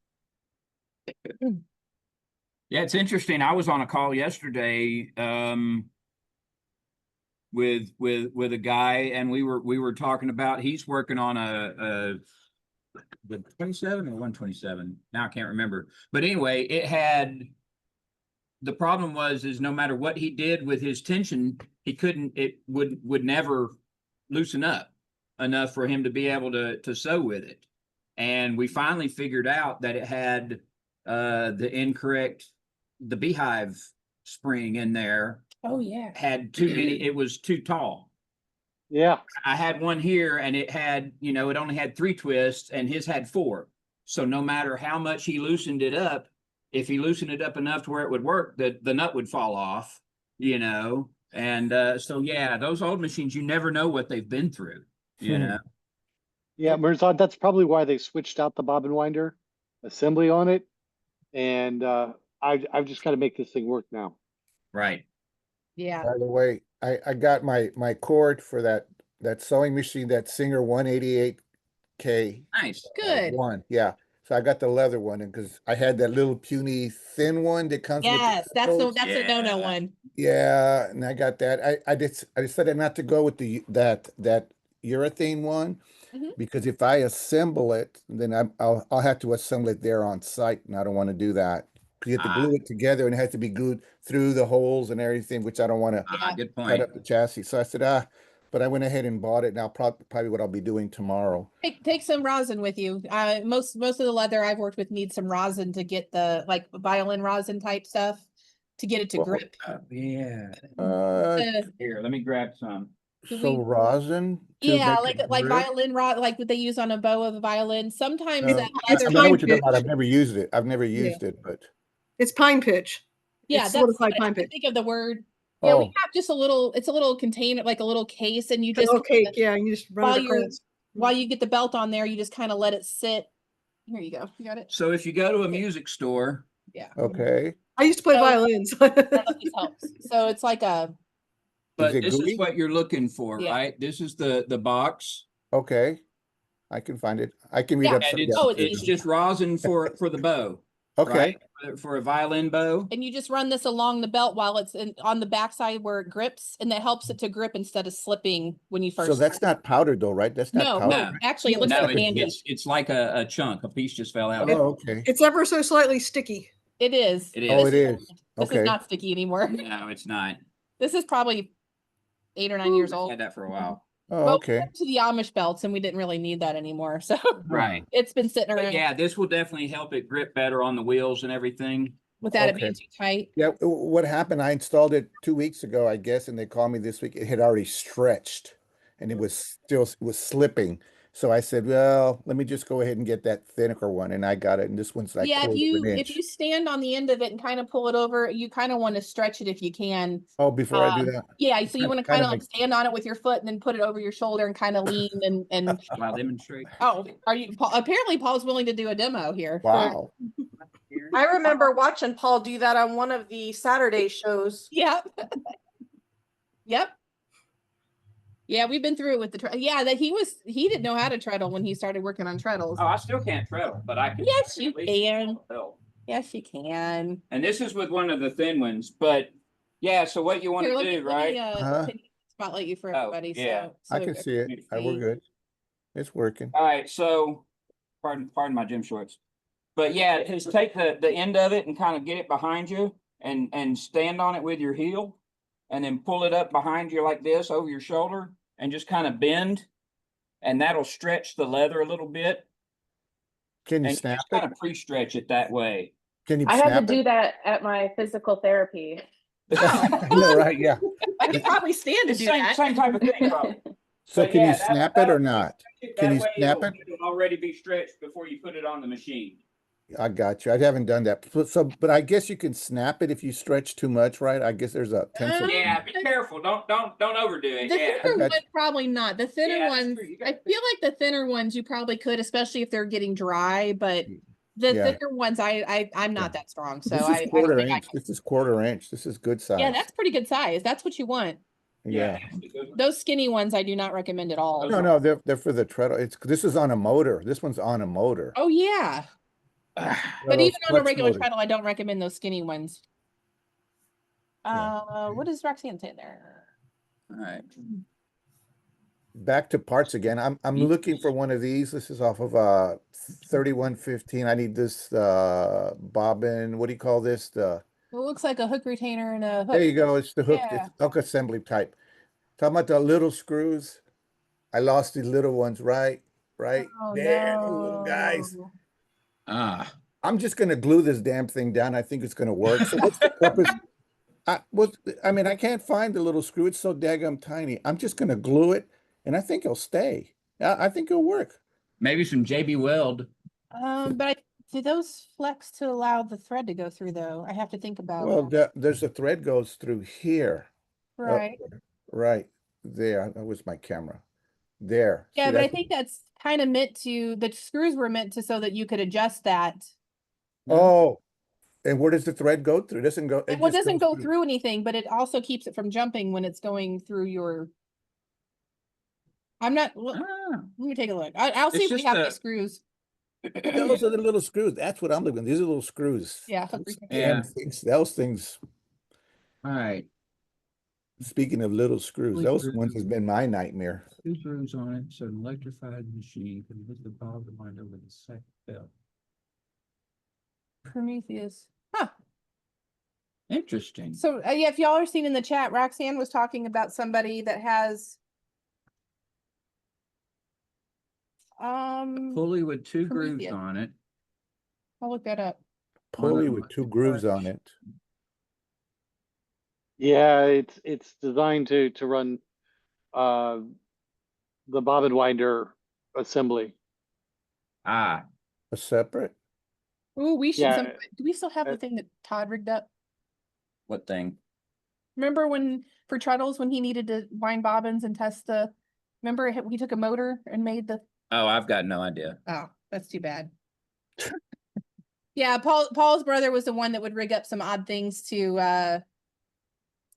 Yeah, it's interesting. I was on a call yesterday with a guy, and we were talking about he's working on the 27 or 127. Now I can't remember. But anyway, the problem is no matter what he did with his tension, it would never loosen up enough for him to be able to sew with it. And we finally figured out that it had the beehive spring in there Oh yeah. had too many, it was too tall. Yeah, I had one here and it had, it only had 3 twists and his had 4. So no matter how much he loosened it up, if he loosened it up enough to where it would work, the nut would fall off, And so yeah, those old machines, you never know what they've been through, yeah, Mirzad, that's probably why they switched out the bobbin winder assembly on it. And I've just got to make this thing work now. Right. Yeah. By the way, I got my cord for that sewing machine, that Singer 188K Nice. Good. one. Yeah. So I got the leather one, and because I had that little puny thin one that comes with the Yes, that's controls. a no-no Yeah. one. Yeah, and I got that. I decided not to go with that urethane one Mhm. because if I assemble it, then I'll have to assemble it there on site, and I don't want to do that. 'Cause you have to glue it together, and it has to be glued through the holes and everything, which I don't want to Good cut point. up the chassis. So I said, but I went ahead and bought it. Now probably what I'll be doing tomorrow. Take some rosin with you. Most of the leather I've worked with needs some rosin to get the like violin rosin type stuff to get it to Well, grip. Yeah. Here, let me grab some. So rosin. To Yeah, make it like grip? violin rod, like what they use on a bow of a violin. Sometimes No, that it's leather. I know pine what you're talking about. pitch. I've never used it. I've never used it, but It's pine pitch. Yeah, It's that's solidified I pine couldn't pitch. think of the word. Yeah, we oh, have just it's a little container, like a little case, and you It's a just little cake, yeah, you just run while it you're across. while you get the belt on there, you just kind of let it sit. Here you go. You got it? So if you go to a music store, Yeah. okay. I used to play So- violins. I don't know if this helps. So it's like a but it this gooey? is what you're looking for, Yeah. right? This is the box. Okay. I can find it. I can read Yeah. up. And some- it's, yeah, it's it's easy. just rosin for the bow, okay. right? For a violin bow. and you just run this along the belt while it's on the backside where it grips, and that helps it to grip instead of slipping when you first. So that's not powdered though, right? That's not no, powdered. no. Actually, it looks No, like candy. it's like a chunk. A piece just fell out. Oh, okay. It's ever so slightly sticky. It is. It Oh, is. it is. This Okay. is not sticky anymore. No, it's not. This is probably 8 or 9 years I've old. had that for a while. Oh, Well, we okay. went to the Amish belts, and we didn't really need that anymore. So Right. it's been sitting But around. yeah, this will definitely help it grip better on the wheels and everything. without it Okay. being too tight. Yeah, what happened, I installed it 2 weeks ago, I guess, and they called me this week. It had already stretched and it was slipping. So I said, well, let me just go ahead and get that thinner one, and I got it. And this one's like Yeah, quarter of an if inch. you stand on the end of it and kind of pull it over, you kind of want to stretch it if you can. Oh, before I do that? Yeah, so you want to Kinda kind of like makes- stand on it with your foot and then put it over your shoulder and kind of lean and Shall I demonstrate? oh, are you apparently Paul's willing to do a demo here. Wow. I remember watching Paul do that on one of the Saturday shows. Yep. Yep. Yeah, we've been through it with the yeah, that he didn't know how to treadle when he started working on treadles. Oh, I still can't treadle, but I can. Yes, I you at least can. help. Yes, you can. And this is with one of the thin ones, but yeah, so what you want Here, to let me, do, let me, right? Huh? spotlight you for Oh, everybody. yeah. I So can see it. everybody We're see. good. It's working. All right, so pardon my gym shorts. But yeah, just take the end of it and kind of get it behind you and stand on it with your heel and then pull it up behind you like this over your shoulder and just kind of bend, and that'll stretch the leather a little bit. Can you And snap just it? kind of pre-stretch it that way. Can you I had to snap do it? that at my physical therapy. I know, right? Yeah. I could probably stand to It's do same, that. same type of thing, probably. So But can yeah, you snap it or not? Can That you way snap it'll- it? It'll already be stretched before you put it on the machine. I got you. I haven't done that. But I guess you can snap it if you stretch too much, right? I guess there's a tensile. Yeah, be careful. Don't overdo it. The Yeah. thinner got one, probably not. The thinner Yeah, that's ones, true. You I got- feel like the thinner ones you probably could, especially if they're getting dry, but the Yeah. thicker ones, I'm not that strong. So This I is don't quarter think I inch. This is quarter inch. This is good size. yeah, that's pretty good size. That's what you want. Yeah. that's a good one. Those skinny ones I do not recommend at all. No, they're for the treadle. This is on a motor. This one's on a motor. Oh yeah. But Those even on a flex regular motors. treadle, I don't recommend those skinny ones. What does Roxanne say there? All right. Back to parts again. I'm looking for one of these. This is off of 3115. I need this bobbin. What do you call this? It looks like a hook retainer and a hook. There you go. It's the hook. Yeah. It's hook assembly type. Talking about the little screws. I lost these little ones, right? Oh, There, the little guys. no. Ah, I'm just gonna glue this damn thing down. I think it's gonna work. So what's the purpose? I mean, I can't find the little screw. It's so daggum tiny. I'm just gonna glue it, and I think it'll stay. I think it'll work. maybe some JB Weld. Do those flex to allow the thread to go through though? I have to think about. Well, there's a thread goes through here. Right. Right there. That was my camera. There. Yeah, See, but I that's- think that's kind of meant to, the screws were meant to so that you could adjust that. Oh, and where does the thread go through? It doesn't go. Well, it just doesn't goes go through anything, but it also keeps it from jumping when it's going through your. I'm not, let Ah, me take a look. I'll see It's if we just have a- the screws. Those are the little screws. That's what I'm looking. These are little screws. Yeah, hook Those retainer. damn Yeah. things. Those things. all right. Speaking of little screws, Really those screws. ones has been my nightmare. Two screws on it, so an electrified machine can lift the bob and wind over the second belt. Prometheus. Huh. Interesting. So yeah, if y'all are seeing in the chat, Roxanne was talking about somebody that has. Pulley with two grooves Prometheus. on it. I'll look that up. Pulley a with two grooves on it. Yeah, it's designed to run the bobbin winder assembly. Ah, A separate. Ooh, we should. Yeah, Do we still have the uh, thing that Todd rigged up? what thing? Remember when for treadles when he needed to wind bobbins and test the? Remember he took a motor and made the. Oh, I've got no idea. Oh, that's too bad. Yeah, Paul's brother was the one that would rig up some odd things to.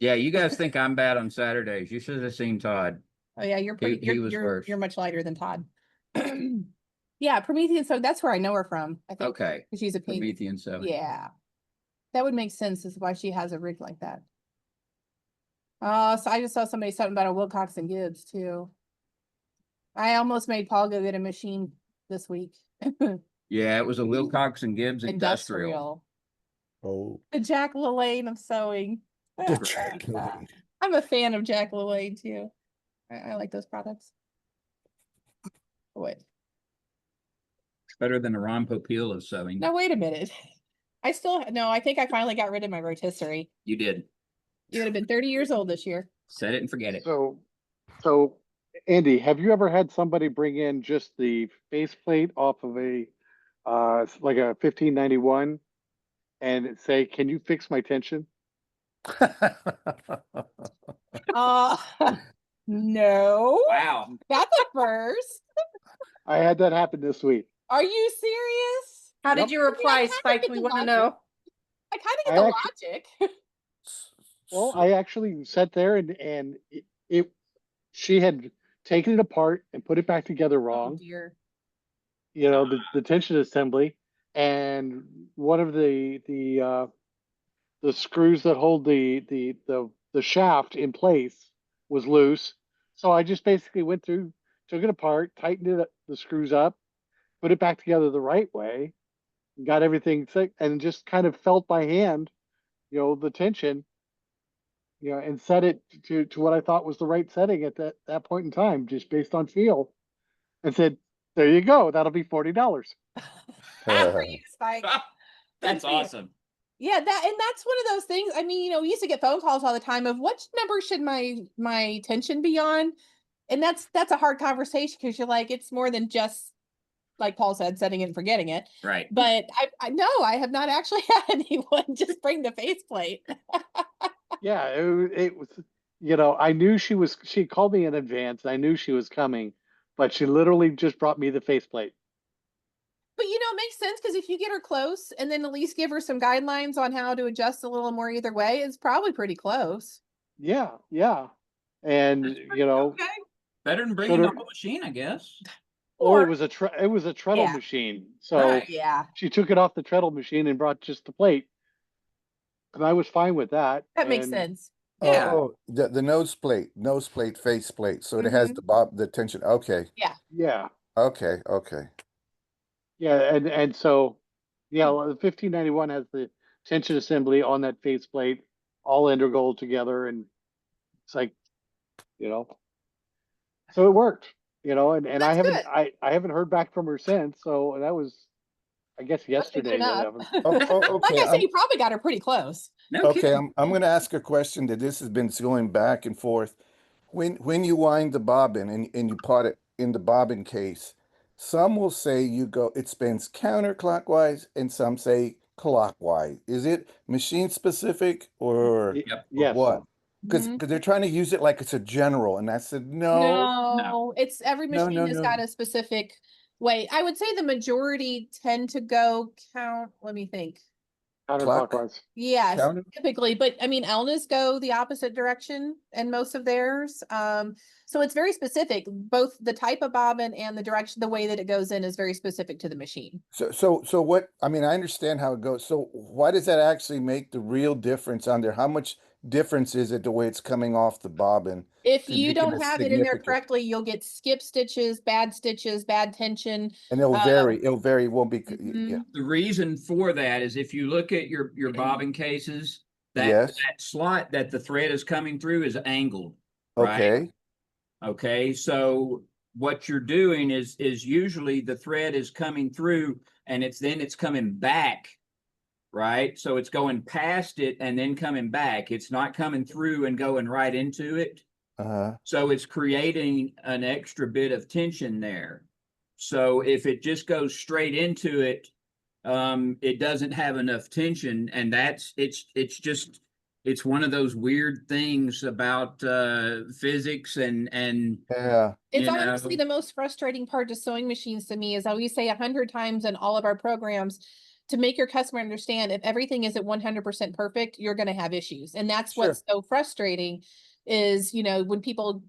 Yeah, you guys think I'm bad on Saturdays. You should have seen Todd. Oh yeah, you're pretty. he was worse. You're much lighter than Todd. Yeah, Prometheus. So that's where I know her from. I think. Okay. 'Cause she's a painter. Promethean so. Yeah, that would make sense. Is why she has a rig like that. So I just saw somebody something about a Wilcox and Gibbs too. I almost made Paul go get a machine this week. Yeah, it was a Wilcox and Gibbs industrial. Industrial. Oh, The Jack LaLanne of sewing. the Jack LaLanne. I'm a fan of Jack LaLanne too. I like those products. Wait. Better than a Ron Popeil of sewing. Now wait a minute. I still, no, I think I finally got rid of my rotisserie. You did. You would have been 30 years old this year. Set it and forget it. So Andy, have you ever had somebody bring in just the faceplate off of a, like a 1591 and say, can you fix my tension? Uh, no, Wow. that's a first. I had that happen this week. Are you serious? How Yep. did you reply, kinda Spike? get We the want to logic. know. I kind of get I the actually- logic. Well, I actually sat there and she had taken it apart and put it back together Oh wrong. dear. You know, the tension assembly, and one of the screws that hold the shaft in place was loose. So I just basically went through, took it apart, tightened it, the screws up, put it back together the right way, got everything thick, and just kind of felt by hand, you know, the tension, you know, and set it to what I thought was the right setting at that point in time, just based on feel, and said, there you go, that'll be $40. Good for you, Spike. That's for you. awesome. Yeah, and that's one of those things. I mean, you know, we used to get phone calls all the time of what number should my tension be on, and that's a hard conversation because you're like, it's more than just like Paul said, setting it and forgetting it. Right. But I know I have not actually had anyone just bring the faceplate. Yeah, it was, you know, I knew she called me in advance. I knew she was coming, but she literally just brought me the faceplate. But you know, it makes sense because if you get her close and then at least give her some guidelines on how to adjust a little more either way, it's probably pretty close. Yeah, yeah. And, you know, Okay. Better than So bringing the there- whole machine, I guess. or Or- it was a treadle Yeah. machine. So Right. Yeah, she took it off the treadle machine and brought just the plate. And I was fine with that. that makes And sense. Yeah. Oh, the nose plate, face plate. So it has the tension. Okay. yeah, Okay. yeah. And so, yeah, the 1591 has the tension assembly on that faceplate, all integral together. And it's like, you know, so it worked, you know, and I That's haven't, good. I haven't heard back from her since. So that was, I guess, Must be good yesterday. that enough. happened. Like Okay. I said, you probably got her pretty close. No Okay, kidding. I'm gonna ask a question that this has been going back and forth. When you wind the bobbin and you put it in the bobbin case, some will say it spins counterclockwise and some say clockwise. Is it machine specific or Yep. Yes. what? Because Mhm. they're trying to use it like it's a general, and I said no. No, it's every No, machine no, has no. got a specific way. I would say the majority tend to go let me think. Counterclockwise. Yes, Counter- typically, but I mean, Elnas go the opposite direction in most of theirs. So it's very specific. Both the type of bobbin and the direction, the way that it goes in is very specific to the machine. So what? I mean, I understand how it goes. So why does that actually make the real difference on there? How much difference is it the way it's coming off the bobbin? If To you make it don't a have it in there significant- correctly, you'll get skip stitches, bad tension. And it'll Uh, vary. It'll vary. Won't be. Yeah. Mhm. The reason for that is if you look at your bobbin cases, that Yes. slot that the thread is coming through is angled. Right. Okay. Okay, so what you're doing is usually the thread is coming through and it's coming back, right? So it's going past it and then coming back. It's not coming through and going right into it. Uh-huh. So it's creating an extra bit of tension there. So if it just goes straight into it, it doesn't have enough tension, and it's one of those weird things about physics and Yeah. It's you honestly know. the most frustrating part to sewing machines to me is I always say 100 times in all of our programs to make your customer understand if everything isn't 100% perfect, you're going to have issues. And that's Sure. what's so frustrating is, you know, when people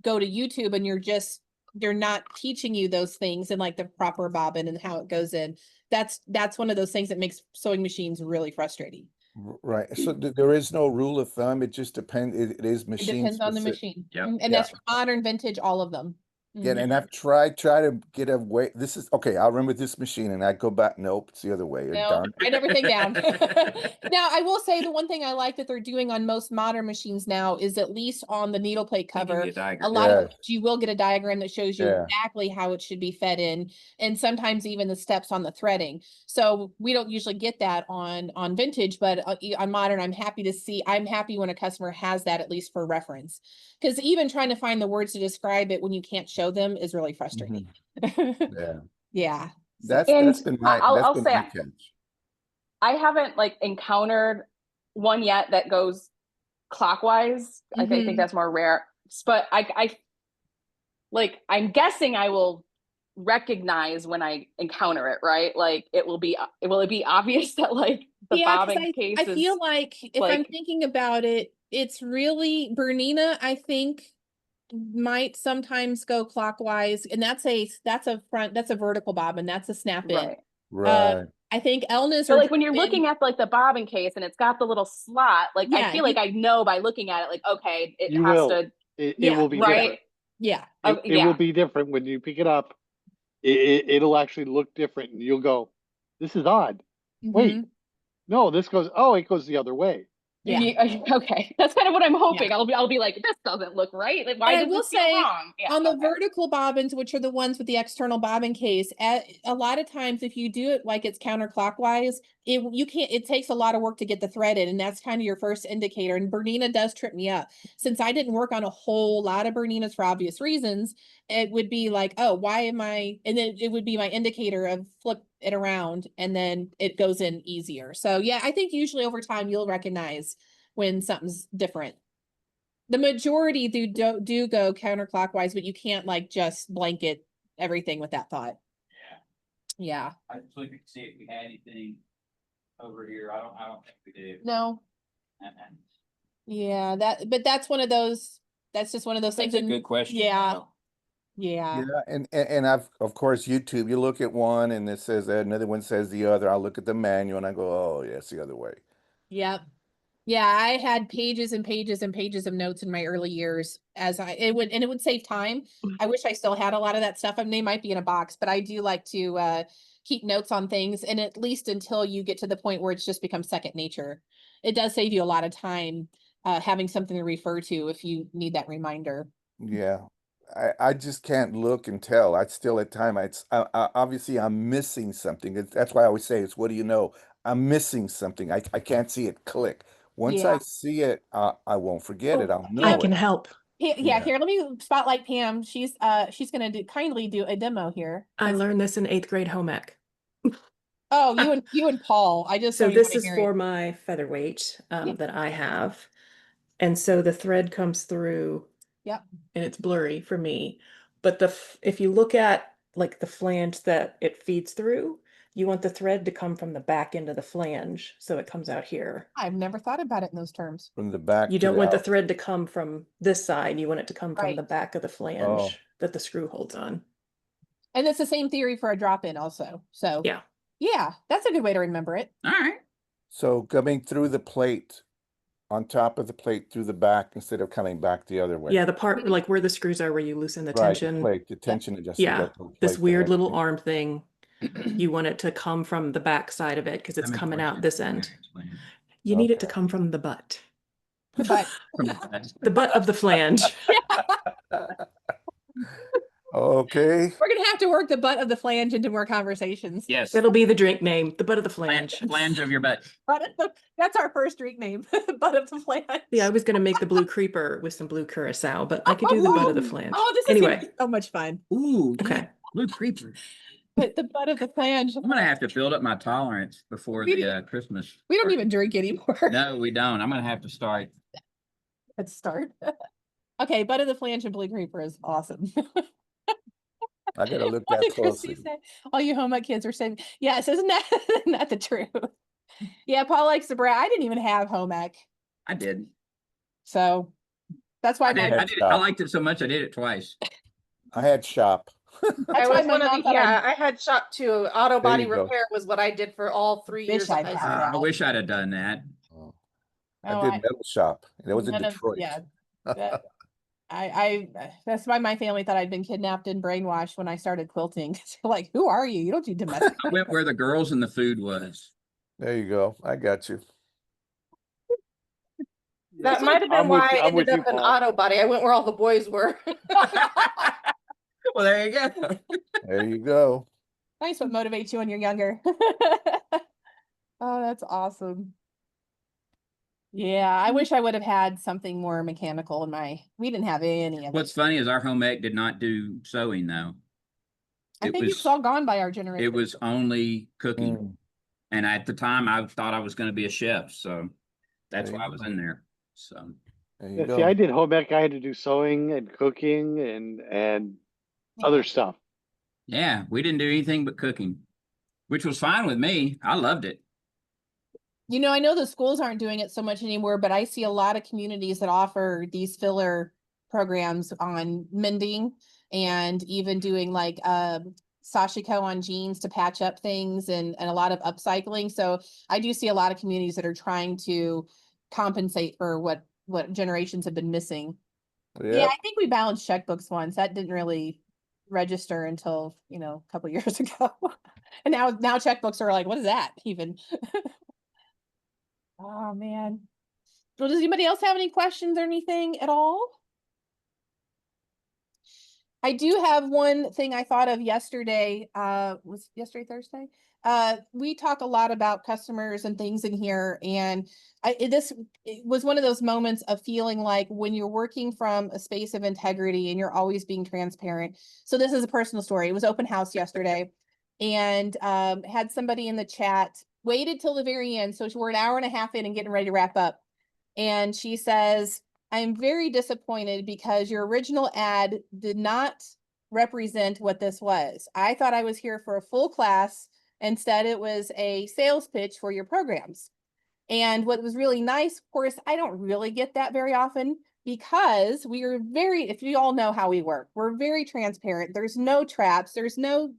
go to YouTube and you're not teaching you those things and like the proper bobbin and how it goes in. That's one of those things that makes sewing machines really frustrating. Right. So there is no rule of thumb. It just depends. It is It machine depends on the specific. machine. Yep. And Yeah. that's for modern, vintage, all of them. Yeah, Mhm. and I've tried to get away. This is okay. I'll remember this machine, and I go back. Nope, it's the other way. No, Darn. write everything down. Now, I will say the one thing I like that they're doing on most modern machines now is at least on the needle plate They give you cover. a A diagram. lot of Yeah. times you will get a diagram that shows you Yeah. exactly how it should be fed in, and sometimes even the steps on the threading. So we don't usually get that on vintage, but on modern, I'm happy to see. I'm happy when a customer has that at least for reference, because even trying to find the words to describe it when you can't show them is really frustrating. Yeah. Yeah. That's And been my I'll been say my catch. I haven't like encountered one yet that goes clockwise. I think Mhm. that's more rare. But I like I'm guessing I will recognize when I encounter it, right? Like will it be obvious that like the Yeah, 'cause bobbing case I is feel like if I'm like thinking about it, it's really Bernina, I think, might sometimes go clockwise, and that's a vertical bobbin, that's a snap in. right. Right. I think Elna's So are like when you're drop-in. looking at like the bobbing case and it's got the little slot, like I Yeah, feel like I know by looking at it, like okay, it You has will. to It Yeah, will be right. different. Yeah. It will Yeah. be different when you pick it up. It'll actually look different, and you'll go, "This is odd." Wait, Mhm. no, this goes. Oh, it goes the other way. Yeah. Okay, that's kind of what I'm hoping. I'll be like, this doesn't look right. Like, why And I does will this feel say, wrong? Yeah, on the okay. vertical bobbins, which are the ones with the external bobbin case, a lot of times if you do it like it's counterclockwise, it takes a lot of work to get the thread in, and that's kind of your first indicator. And Bernina does trip me up. Since I didn't work on a whole lot of Berninas for obvious reasons, it would be like, oh, why am I? And then it would be my indicator of flip it around, and then it goes in easier. So yeah, I think usually over time you'll recognize when something's different. The majority do go counterclockwise, but you can't like just blanket everything with that thought. Yeah. I just looking to see if we had anything over here. I don't think we do. No. Uh-uh. Yeah, but that's one of those, that's just one of those That's things. a good question. Yeah. Yeah. Yeah, and I've of course YouTube. You look at one and it says that, another one says the other. I look at the manual and I go, oh yeah, it's the other way. Yep. Yeah, I had pages and pages and pages of notes in my early years it would save time. I wish I still had a lot of that stuff. I mean, they might be in a box, but I do like to keep notes on things, and at least until you get to the point where it's just become second nature. It does save you a lot of time having something to refer to if you need that reminder. Yeah, I just can't look and tell. I still at time. Obviously I'm missing something. That's why I always say it's what do you know? I'm missing something. I can't see it click. Once Yeah. I see it, I won't forget it. I'll know I it. can help. Yeah, Yeah. here, let me spotlight Pam. She's gonna kindly do a demo here. I learned this in 8th grade home ec. Oh, you and Paul. I just So really this wanna is hear for it. my featherweight Yeah. that I have. And so the thread comes through. Yep. And it's blurry for me. But if you look at like the flange that it feeds through, you want the thread to come from the back end of the flange. So it comes out here. I've never thought about it in those terms. From the back You to don't want the out. thread to come from this side. You want it to come from Right. the back of the flange Oh. that the screw holds on. And it's the same theory for a drop-in also. So Yeah. yeah, that's a good way to remember it. All right. So coming through the plate, on top of the plate through the back instead of coming back the other way. Yeah, the part like where the screws are, where you loosen the Right, tension. the plate, the tension adjuster. Yeah, that little this plate weird that little has- arm thing. You want it to come from the back side of it because it's That makes coming more out sense this than end. you're explaining. You need it to Okay. come from the butt. But The butt of the flange. Okay, we're gonna have to work the butt of the flange into more conversations. Yes. That'll be the drink name, the butt of the flange. Flange of your butt. That's our first drink name. Butt of the flange. Yeah, I was gonna make the blue creeper with some blue curacao, but I could do the butt of the flange. Oh, this is gonna Anyway, be so much fun. Ooh. okay. Blue creeper. But the butt of the flange. I'm gonna have to build up my tolerance before We the Christmas. We don't even drink anymore. No, we don't. I'm gonna have to start. Let's start. Okay, butt of the flange and blue creeper is awesome. I gotta look What that did Christy closely. say? All you home ec kids are saying, yes, isn't that not the truth? Yeah, Paul likes to brag. I didn't even have home ec, I did. so that's why I did. my I did. I liked it so much. I did it twice. I had shop. that's I why was my one of mom the, thought yeah, I had shop too. Auto body you go. repair was what I did for all 3 years Wish of I'd high had school. that. I wish I'd have done that. Oh, Oh, I did metal shop. That was in none of- Detroit. yeah. that's why my family thought I'd been kidnapped and brainwashed when I started quilting. They're like, who are you? You don't do domestic. I went where the girls and the food was. There you go. I got you. That might have been I'm with why you- I I'm with ended up you, in Paul. auto body. I went where all the boys were. Well, there you go. There you go. Nice what motivates you when you're younger. Oh, that's awesome. Yeah, I wish I would have had something more mechanical in we didn't have any of What's it. funny is our home ec did not do sewing though. I It think it's was, all gone by our generation. it was only cooking. Mm, And at the time I thought I was gonna be a chef, so that's There why you I was go. in there. So there you Yeah, go. see, I did home ec. I had to do sewing and cooking and other stuff. yeah, we didn't do anything but cooking, which was fine with me. I loved it. You know, I know the schools aren't doing it so much anymore, but I see a lot of communities that offer these filler programs on mending and even doing like sashiko on jeans to patch up things and a lot of upcycling. So I do see a lot of communities that are trying to compensate for what generations have been missing. Yeah, Yeah. I think we balanced checkbooks once. That didn't really register until, a couple years ago. And now checkbooks are like, what is that even? Oh, man. Well, does anybody else have any questions or anything at all? I do have one thing I thought of yesterday. Was yesterday Thursday? We talk a lot about customers and things in here, and it was one of those moments of feeling like when you're working from a space of integrity and you're always being transparent. So this is a personal story. It was open house yesterday, and had somebody in the chat waited till the very end. So we're an hour and a half in and getting ready to wrap up. And she says, I'm very disappointed because your original ad did not represent what this was. I thought I was here for a full class. Instead, it was a sales pitch for your programs. And what was really nice, of course, I don't really get that very often because we are if you all know how we work, we're very transparent. There's no traps. There's no,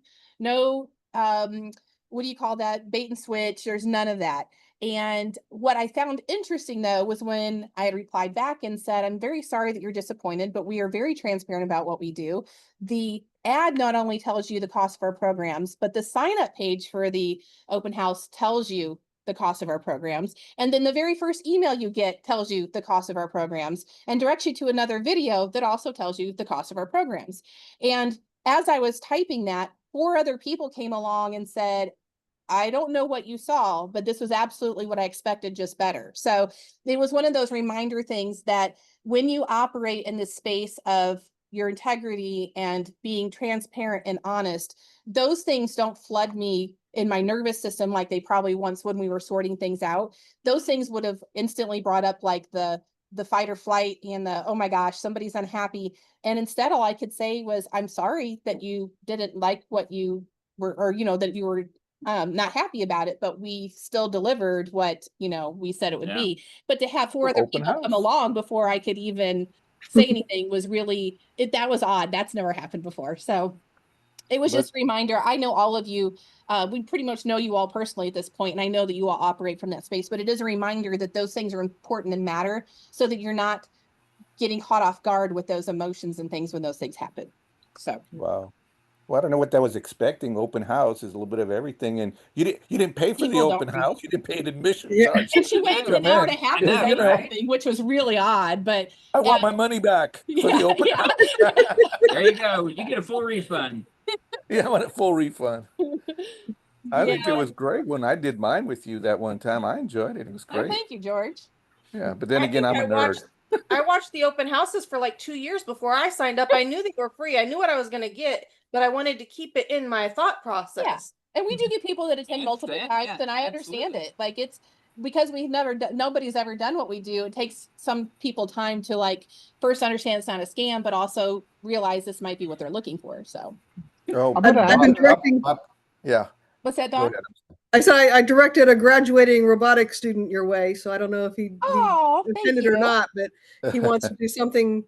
what do you call that? Bait and switch. There's none of that. And what I found interesting though was when I had replied back and said, I'm very sorry that you're disappointed, but we are very transparent about what we do. The ad not only tells you the cost of our programs, but the sign up page for the open house tells you the cost of our programs. And then the very first email you get tells you the cost of our programs and directs you to another video that also tells you the cost of our programs. And as I was typing that, 4 other people came along and said, I don't know what you saw, but this was absolutely what I expected, just better. So it was one of those reminder things that when you operate in this space of your integrity and being transparent and honest, those things don't flood me in my nervous system like they probably once when we were sorting things out. Those things would have instantly brought up like the fight or flight and the, oh my gosh, somebody's unhappy. And instead, all I could say was, I'm sorry that you didn't like what you were, or, that you were not happy about it, but we still delivered what, we said it would Yeah. be. But to have 4 Well, other open people come house. along before I could even say anything was really, that was odd. That's never happened before. So it was just a reminder. I know all of you, we pretty much know you all personally at this point, and I know that you all operate from that space, but it is a reminder that those things are important and matter so that you're not getting caught off guard with those emotions and things when those things happen. So. Wow. Well, I don't know what that was expecting. Open house is a little bit of everything, and you didn't pay for the People don't open house. You didn't pay an admission Yeah. charge. And she waited an hour and a half to I say know, right? something, which was really odd, but I want my money back for the open yeah. house. There you go. You get a full refund. Yeah, I want a full refund. I Yeah. think it was great when I did mine with you that one time. I enjoyed it. It was Oh, great. thank you, George. Yeah, but then I again, think I'm a nerd. I watched the open houses for like 2 years before I signed up. I knew they were free. I knew what I was going to get, but I wanted to keep it in my thought process. And we do get people that attend I multiple understand, times, yeah, and I understand absolutely. it. Like it's because we've never nobody's ever done what we do. It takes some people time to like first understand it's not a scam, but also realize this might be what they're looking for. So Oh, I'm gonna I've been directing. yeah. what's that, Go Don? ahead. I said I directed a graduating robotics student your way, so I don't know if he Oh, thank intended or you. not, but he wants to do something,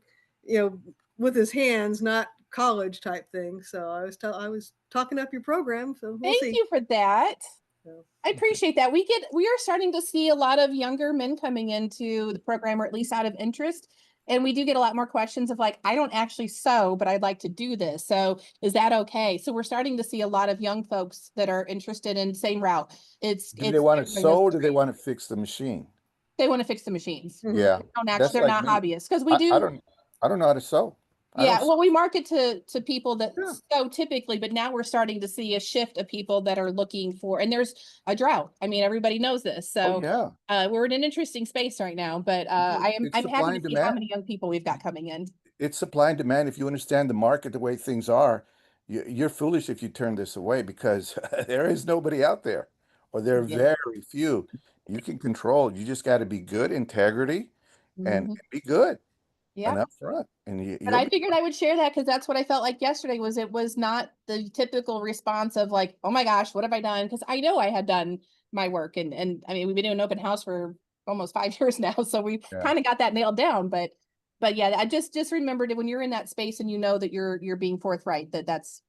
with his hands, not college type thing. So I was talking up your program, so we'll Thank see. you for that. So- I appreciate that. We are starting to see a lot of younger men coming into the program, or at least out of interest. And we do get a lot more questions of like, I don't actually sew, but I'd like to do this. So is that okay? So we're starting to see a lot of young folks that are interested in same route. Do they want to everybody sew knows or do they want to fix the machine? they want to fix the machines. Mhm. Yeah, Don't actually, that's they're like not me. hobbyists because we I do. don't know how to sew. I Yeah, don't well, we market to people that Yeah. sew typically, but now we're starting to see a shift of people that are looking for, and there's a drought. I mean, everybody knows this. Oh, So yeah. we're in an interesting space right now, but It's I'm supply happy and to see how demand. many young people we've got coming in. It's supply and demand. If you understand the market the way things are, you're foolish if you turn this away because there is nobody out there, or there are Yeah. very few. You can control. You just got to be good, integrity, and Mhm. be good Yeah. and upfront, and But you'll I be. figured I would share that because that's what I felt like yesterday was it was not the typical response of like, oh my gosh, what have I done? Because I know I had done my work and I mean we've been doing an open house for almost 5 years now. So we Yeah. kind of got that nailed down. But yeah, I just remembered that when you're in that space and you know that you're being forthright, that's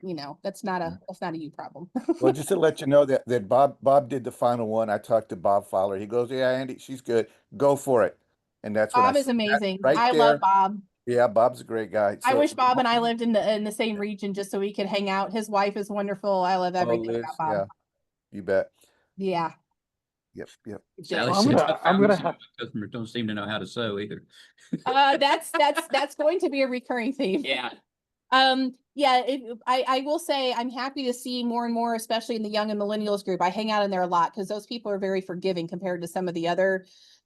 that's not a you problem. Well, just to let you know that Bob did the final one. I talked to Bob Fowler. He goes, "Yeah, Andy, she's good. Go for it." And that's when I Bob is said that amazing. right I love there. Bob. Yeah, Bob's a great guy. I So wish Bob and I lived in the same region just so we could hang out. His wife is wonderful. I love oh, everything Liz, about Bob. yeah, you bet. Yeah. Yep. Sally I'm says, gonna- "I I'm found gonna some have- customers don't seem to know how to sew either." That's going to be a recurring theme. Yeah. Yeah, I will say I'm happy to see more and more, especially in the young and millennials group. I hang out in there a lot because those people are very forgiving compared to some of the other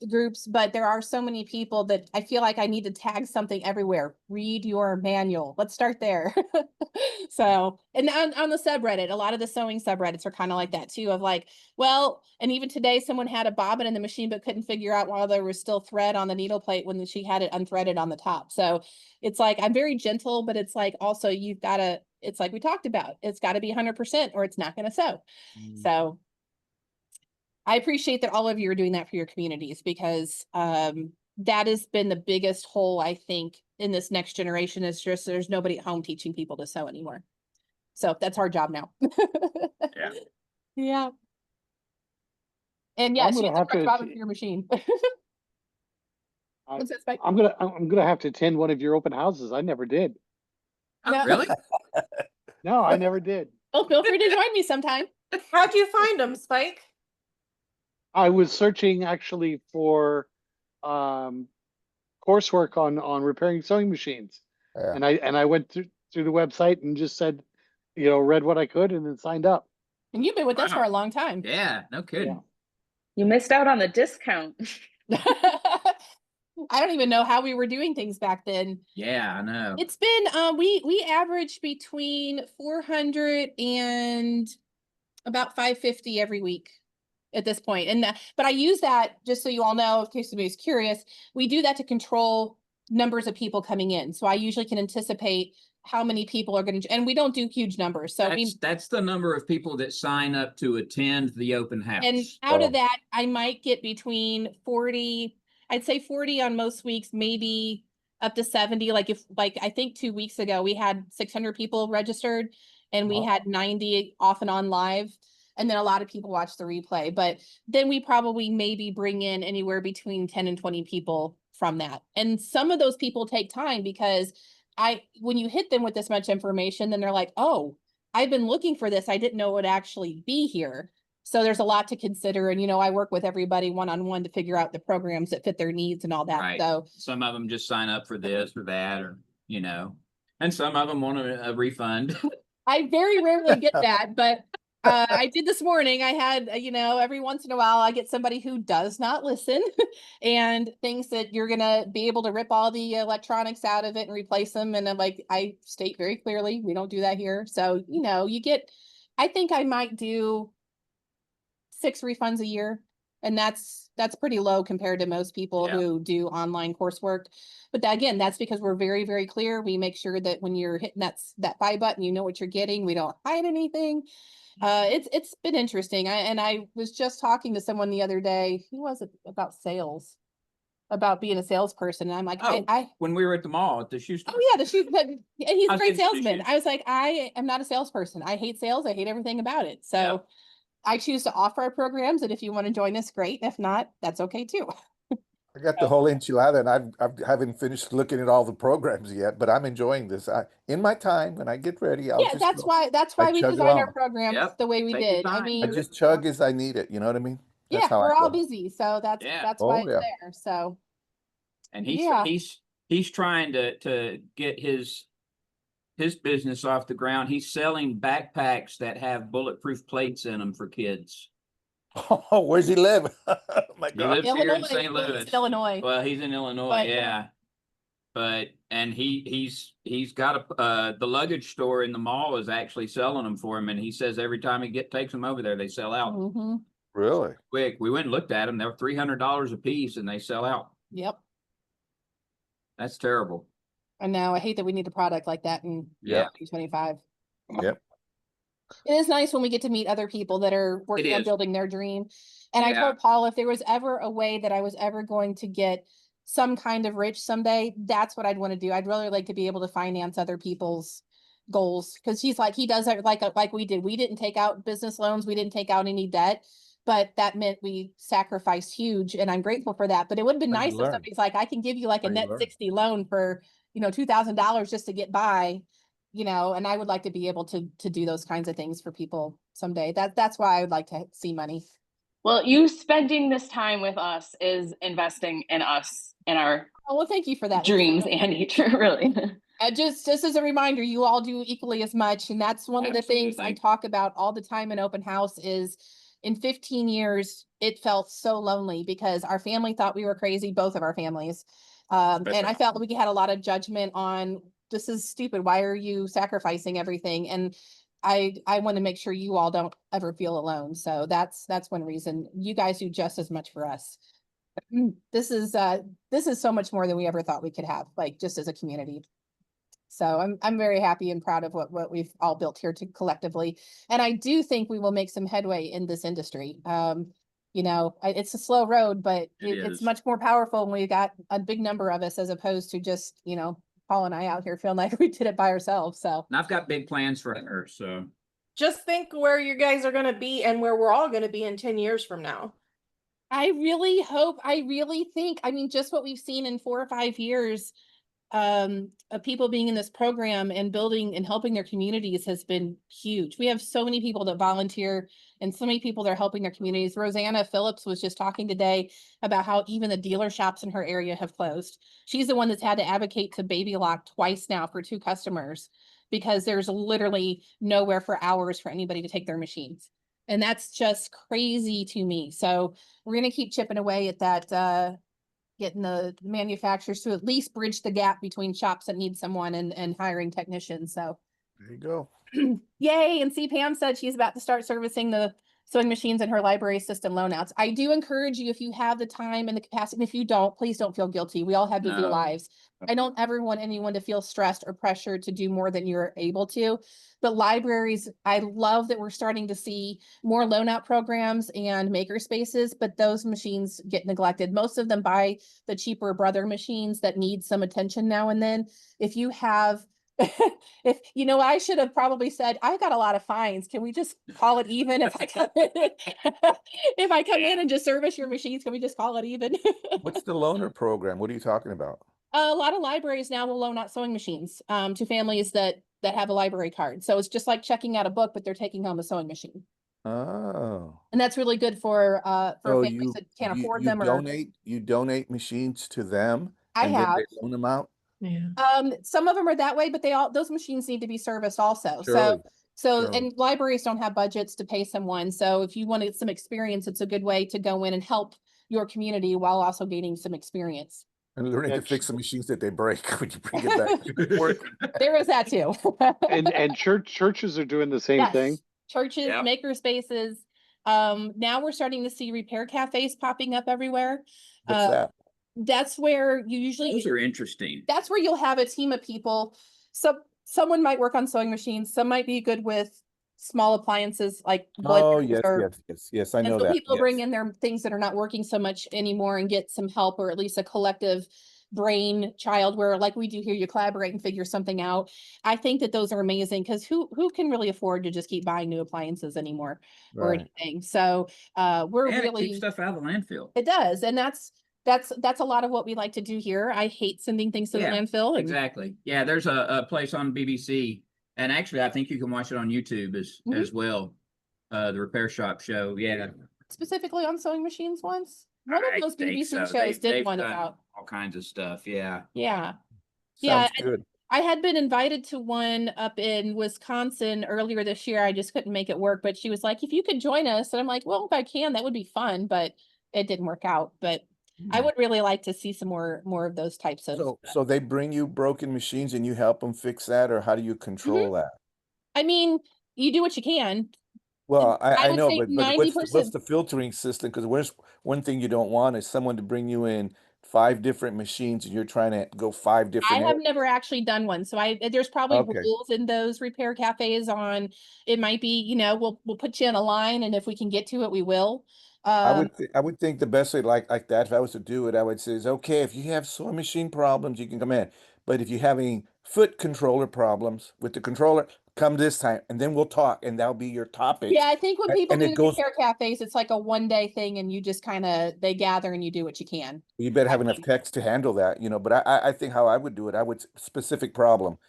groups. But there are so many people that I feel like I need to tag something everywhere. Read your manual. Let's start there. So, and on the subreddit, a lot of the sewing subreddits are kind of like that too, of like, well, and even today someone had a bobbin in the machine but couldn't figure out why there was still thread on the needle plate when she had it unthreaded on the top. So it's like I'm very gentle, but it's like also you've got to, it's like we talked about, it's got to be 100% or it's not going to sew. So I appreciate that all of you are doing that for your communities because that has been the biggest hole, I think, in this next generation is just there's nobody at home teaching people to sew anymore. So that's our job now. Yeah. Yeah. And yeah, I'm she's gonna the have correct to bobbin t- for your machine. I- What's that, Spike? I'm gonna have to attend one of your open houses. I never did. No. Oh, really? No, I never did. Well, feel free to join me sometime. How'd you find them, Spike? I was searching actually for coursework on repairing sewing machines. Yeah. And I went through the website and just said, read what I could and then signed up. And you've been with us Wow. for a long time. Yeah, no kidding. You missed out on the discount. I don't even know how we were doing things back then. Yeah, I know. It's been we average between 400 and about 550 every week at this point. And but I use that just so you all know, in case anybody's curious, we do that to control numbers of people coming in. So I usually can anticipate how many people are going to, and we don't do huge numbers. So That's the number of people that sign up to attend the open house. and out Oh. of that, I might get between 40, I'd say 40 on most weeks, maybe up to 70. Like I think 2 weeks ago, we had 600 people registered and we Wow. had 90 off and on live. And then a lot of people watch the replay, but then we probably maybe bring in anywhere between 10 and 20 people from that. And some of those people take time because when you hit them with this much information, then they're like, oh, I've been looking for this. I didn't know it would actually be here. So there's a lot to consider. And, I work with everybody one-on-one to figure out the programs that fit their needs and all that. Right. So Some of them just sign up for this or that, or, and some of them want a refund. I very rarely get that, but I did this morning. I had, every once in a while I get somebody who does not listen and thinks that you're going to be able to rip all the electronics out of it and replace them. And I'm like, I state very clearly, we don't do that here. So, I think I might do 6 refunds a year. And that's pretty low compared to most people Yeah. who do online coursework. But again, that's because we're very, very clear. We make sure that when you're hitting that buy button, you know what you're getting. We don't hide anything. It's been interesting. I was just talking to someone the other day. Who was it about sales? About being a salesperson. And I'm like, Oh, I when we were at the mall at the shoe store. oh yeah, the shoes, but and he's I a great was getting salesman. shoes. I was like, I am not a salesperson. I hate sales. I hate everything about it. So Yep. I choose to offer our programs. And if you want to join us, great. If not, that's okay too. I got the whole enchilada and I haven't finished looking at all the programs yet, but I'm enjoying this. In my time, when I get ready, I'll Yeah, just that's go. why, that's I why we chug it designed our on. programs Yep, the way we take your did. I time. I mean, just chug as I need it. You know what I mean? That's yeah, how I we're all go. busy, so Yeah. that's why Oh, it's yeah. there, so. And Yeah. he's trying to get his business off the ground. He's selling backpacks that have bulletproof plates in them for kids. Oh, where's he live? Oh my He God. lives here in Illinois, St. he's in Louis. Illinois. Well, he's in Illinois, But- yeah. But and he's got the luggage store in the mall is actually selling them for him, and he says every time he takes them over there, they sell out Mhm. Really? quick. We went and looked at them; they were $300 a piece, and they sell out. Yep. That's terrible. And now I hate that we need a product like that in Yeah. 2025. Yep. It is nice when we get to meet other people that are working on is. building their dream. And I Yeah. told Paul, if there was ever a way that I was ever going to get some kind of rich someday, that's what I'd want to do. I'd really like to be able to finance other people's goals. Cause he's like, he does it like we did. We didn't take out business loans. We didn't take out any debt, but that meant we sacrificed huge. And I'm grateful for that. But it would have been How you nice if learn. somebody's like, I can give you like a How you net learn. 60 loan for, $2,000 just to get by, and I would like to be able to do those kinds of things for people someday. That's why I would like to see money. Well, you spending this time with us is investing in us, in our Oh, well, thank you for that. dreams, Andy, really. Just as a reminder, you all do equally as much. And that's one of the things I Absolutely. talk about all the time in open house is in 15 years, it felt so lonely because our family thought we were crazy, both of our families. And I felt we had a lot of judgment on, this is stupid. Why are you sacrificing everything? And I want to make sure you all don't ever feel alone. So that's one reason. You guys do just as much for us. This is so much more than we ever thought we could have, like just as a community. So I'm very happy and proud of what we've all built here collectively. And I do think we will make some headway in this industry. It's a slow road, but it's is. much more powerful when we got a big number of us as opposed to just, Paul and I out here feeling like we did it by ourselves. So And I've got big plans for her, so Just think where you guys are going to be and where we're all going to be in 10 years from now. I really think, just what we've seen in 4 or 5 years, of people being in this program and building and helping their communities has been huge. We have so many people that volunteer and so many people that are helping their communities. Rosanna Phillips was just talking today about how even the dealer shops in her area have closed. She's the one that's had to advocate to Baby Lock twice now for 2 customers because there's literally nowhere for hours for anybody to take their machines. And that's just crazy to me. So we're going to keep chipping away at that, getting the manufacturers to at least bridge the gap between shops that need someone and hiring technicians. So There you go. yay. And see, Pam said she's about to start servicing the sewing machines in her library system loanouts. I do encourage you, if you have the time and the capacity, and if you don't, please don't feel guilty. We all have busy No. lives. I don't ever want anyone to feel stressed or pressured to do more than you're able to. But libraries, I love that we're starting to see more loan out programs and maker spaces, but those machines get neglected. Most of them buy the cheaper brother machines that need some attention now and then. If you have I should have probably said, I got a lot of fines. Can we just call it even if I come in? If I come in and just service your machines, can we just call it even? What's the loaner program? What are you talking about? A lot of libraries now will loan out sewing machines to families that have a library card. So it's just like checking out a book, but they're taking home a sewing machine. Oh. And that's really good for So families that can't afford you them or donate machines to them I and then have. they loan them out? Yeah. Some of them are that way, but those machines need to be serviced also. Surely. So, Surely. and libraries don't have budgets to pay someone. So if you wanted some experience, it's a good way to go in and help your community while also gaining some experience. And learning to And fix the machines that they break when you bring it back to work. There is that too. and churches are doing the same Yes. thing. Churches, Yep. maker spaces. Now we're starting to see repair cafes popping up everywhere. What's that? That's where you usually those are interesting. that's where you'll have a team of people. So someone might work on sewing machines. Some might be good with small appliances like Oh, blenders yes, or- yes. I And know so that. people bring yes. in their things that are not working so much anymore and get some help, or at least a collective brain child where, like we do here, you collaborate and figure something out. I think that those are amazing because who can really afford to just keep buying new appliances anymore or Right. anything? So we're And it really keeps stuff out of the landfill. it does. And that's that's a lot of what we like to do here. I hate sending things to the Yeah, landfill. And Exactly. Yeah, there's a place on BBC, and actually I think you can watch it on YouTube as well. The Repair Shop Show. Yeah. specifically on sewing machines once. One of I those think BBC so. shows They've did one done about. all kinds of stuff. Yeah. Yeah. Yeah. Sounds good. I had been invited to one up in Wisconsin earlier this year. I just couldn't make it work, but she was like, if you could join us. And I'm like, well, if I can, that would be fun, but it didn't work out. But I would really like to see some more of those types of. So they bring you broken machines and you help them fix that, or how do you control that? I mean, you do what you can. Well, I I would know, say but what's 90%. the filtering system? Because where's one thing you don't want is someone to bring you in 5 different machines and you're trying to go 5 I different have areas. never actually done one. So there's probably Okay. rules in those repair cafes on, it might be, we'll put you in a line and if we can get to it, we will. I would think the best way like that, if I was to do it, I would say is okay, if you have sewing machine problems, you can come in. But if you're having foot controller problems with the controller, come this time and then we'll talk and that'll be your topic. Yeah, I think when people And do it the goes, repair cafes, it's like a 1-day thing and you just they gather and you do what you can. you better have enough think. text to handle that, but I think how I would do it, I would specific problem.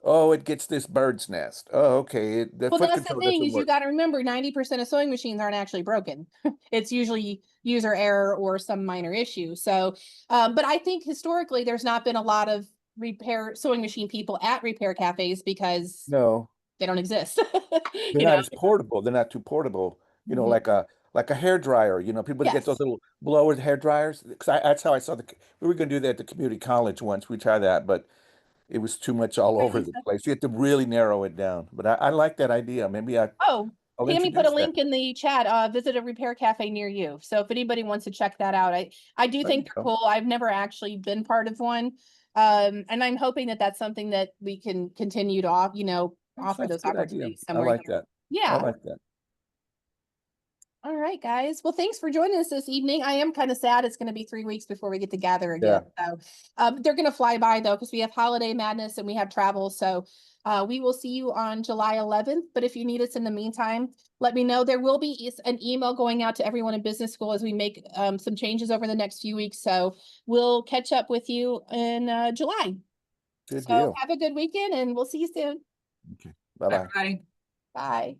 Oh, it gets this bird's nest. Oh, okay. The Well, foot that's the control thing doesn't is you work. got to remember 90% of sewing machines aren't actually broken. It's usually user error or some minor issue. So, but I think historically there's not been a lot of repair sewing machine people at repair cafes because No, they don't exist. they're not as portable. They're not too portable. Mhm. Like a hair dryer. People get those Yes. little blower hair dryers. Because that's how I saw we were going to do that at the community college once. We tried that, but it was too much all over the place. You have to really narrow it down. But I like that idea. Maybe Oh, I'll Tammy put a introduce that. link in the chat, visit a repair cafe near you. So if anybody wants to check that out, I do There think you they're go. cool. I've never actually been part of one. And I'm hoping that that's something that we can continue to, That offer sounds those a good idea. opportunities I somewhere like here. that. I Yeah. like that. All right, guys. Well, thanks for joining us this evening. I am kind of sad it's going to be 3 weeks before we get to gather again. So they're going to fly by though, because we have holiday madness and we have travel. So we will see you on July 11th. But if you need us in the meantime, let me know. There will be an email going out to everyone in business school as we make some changes over the next few weeks. So we'll catch up with you in July. Good So deal. have a good weekend and we'll see you soon. Okay. Bye-bye. Bye. Bye.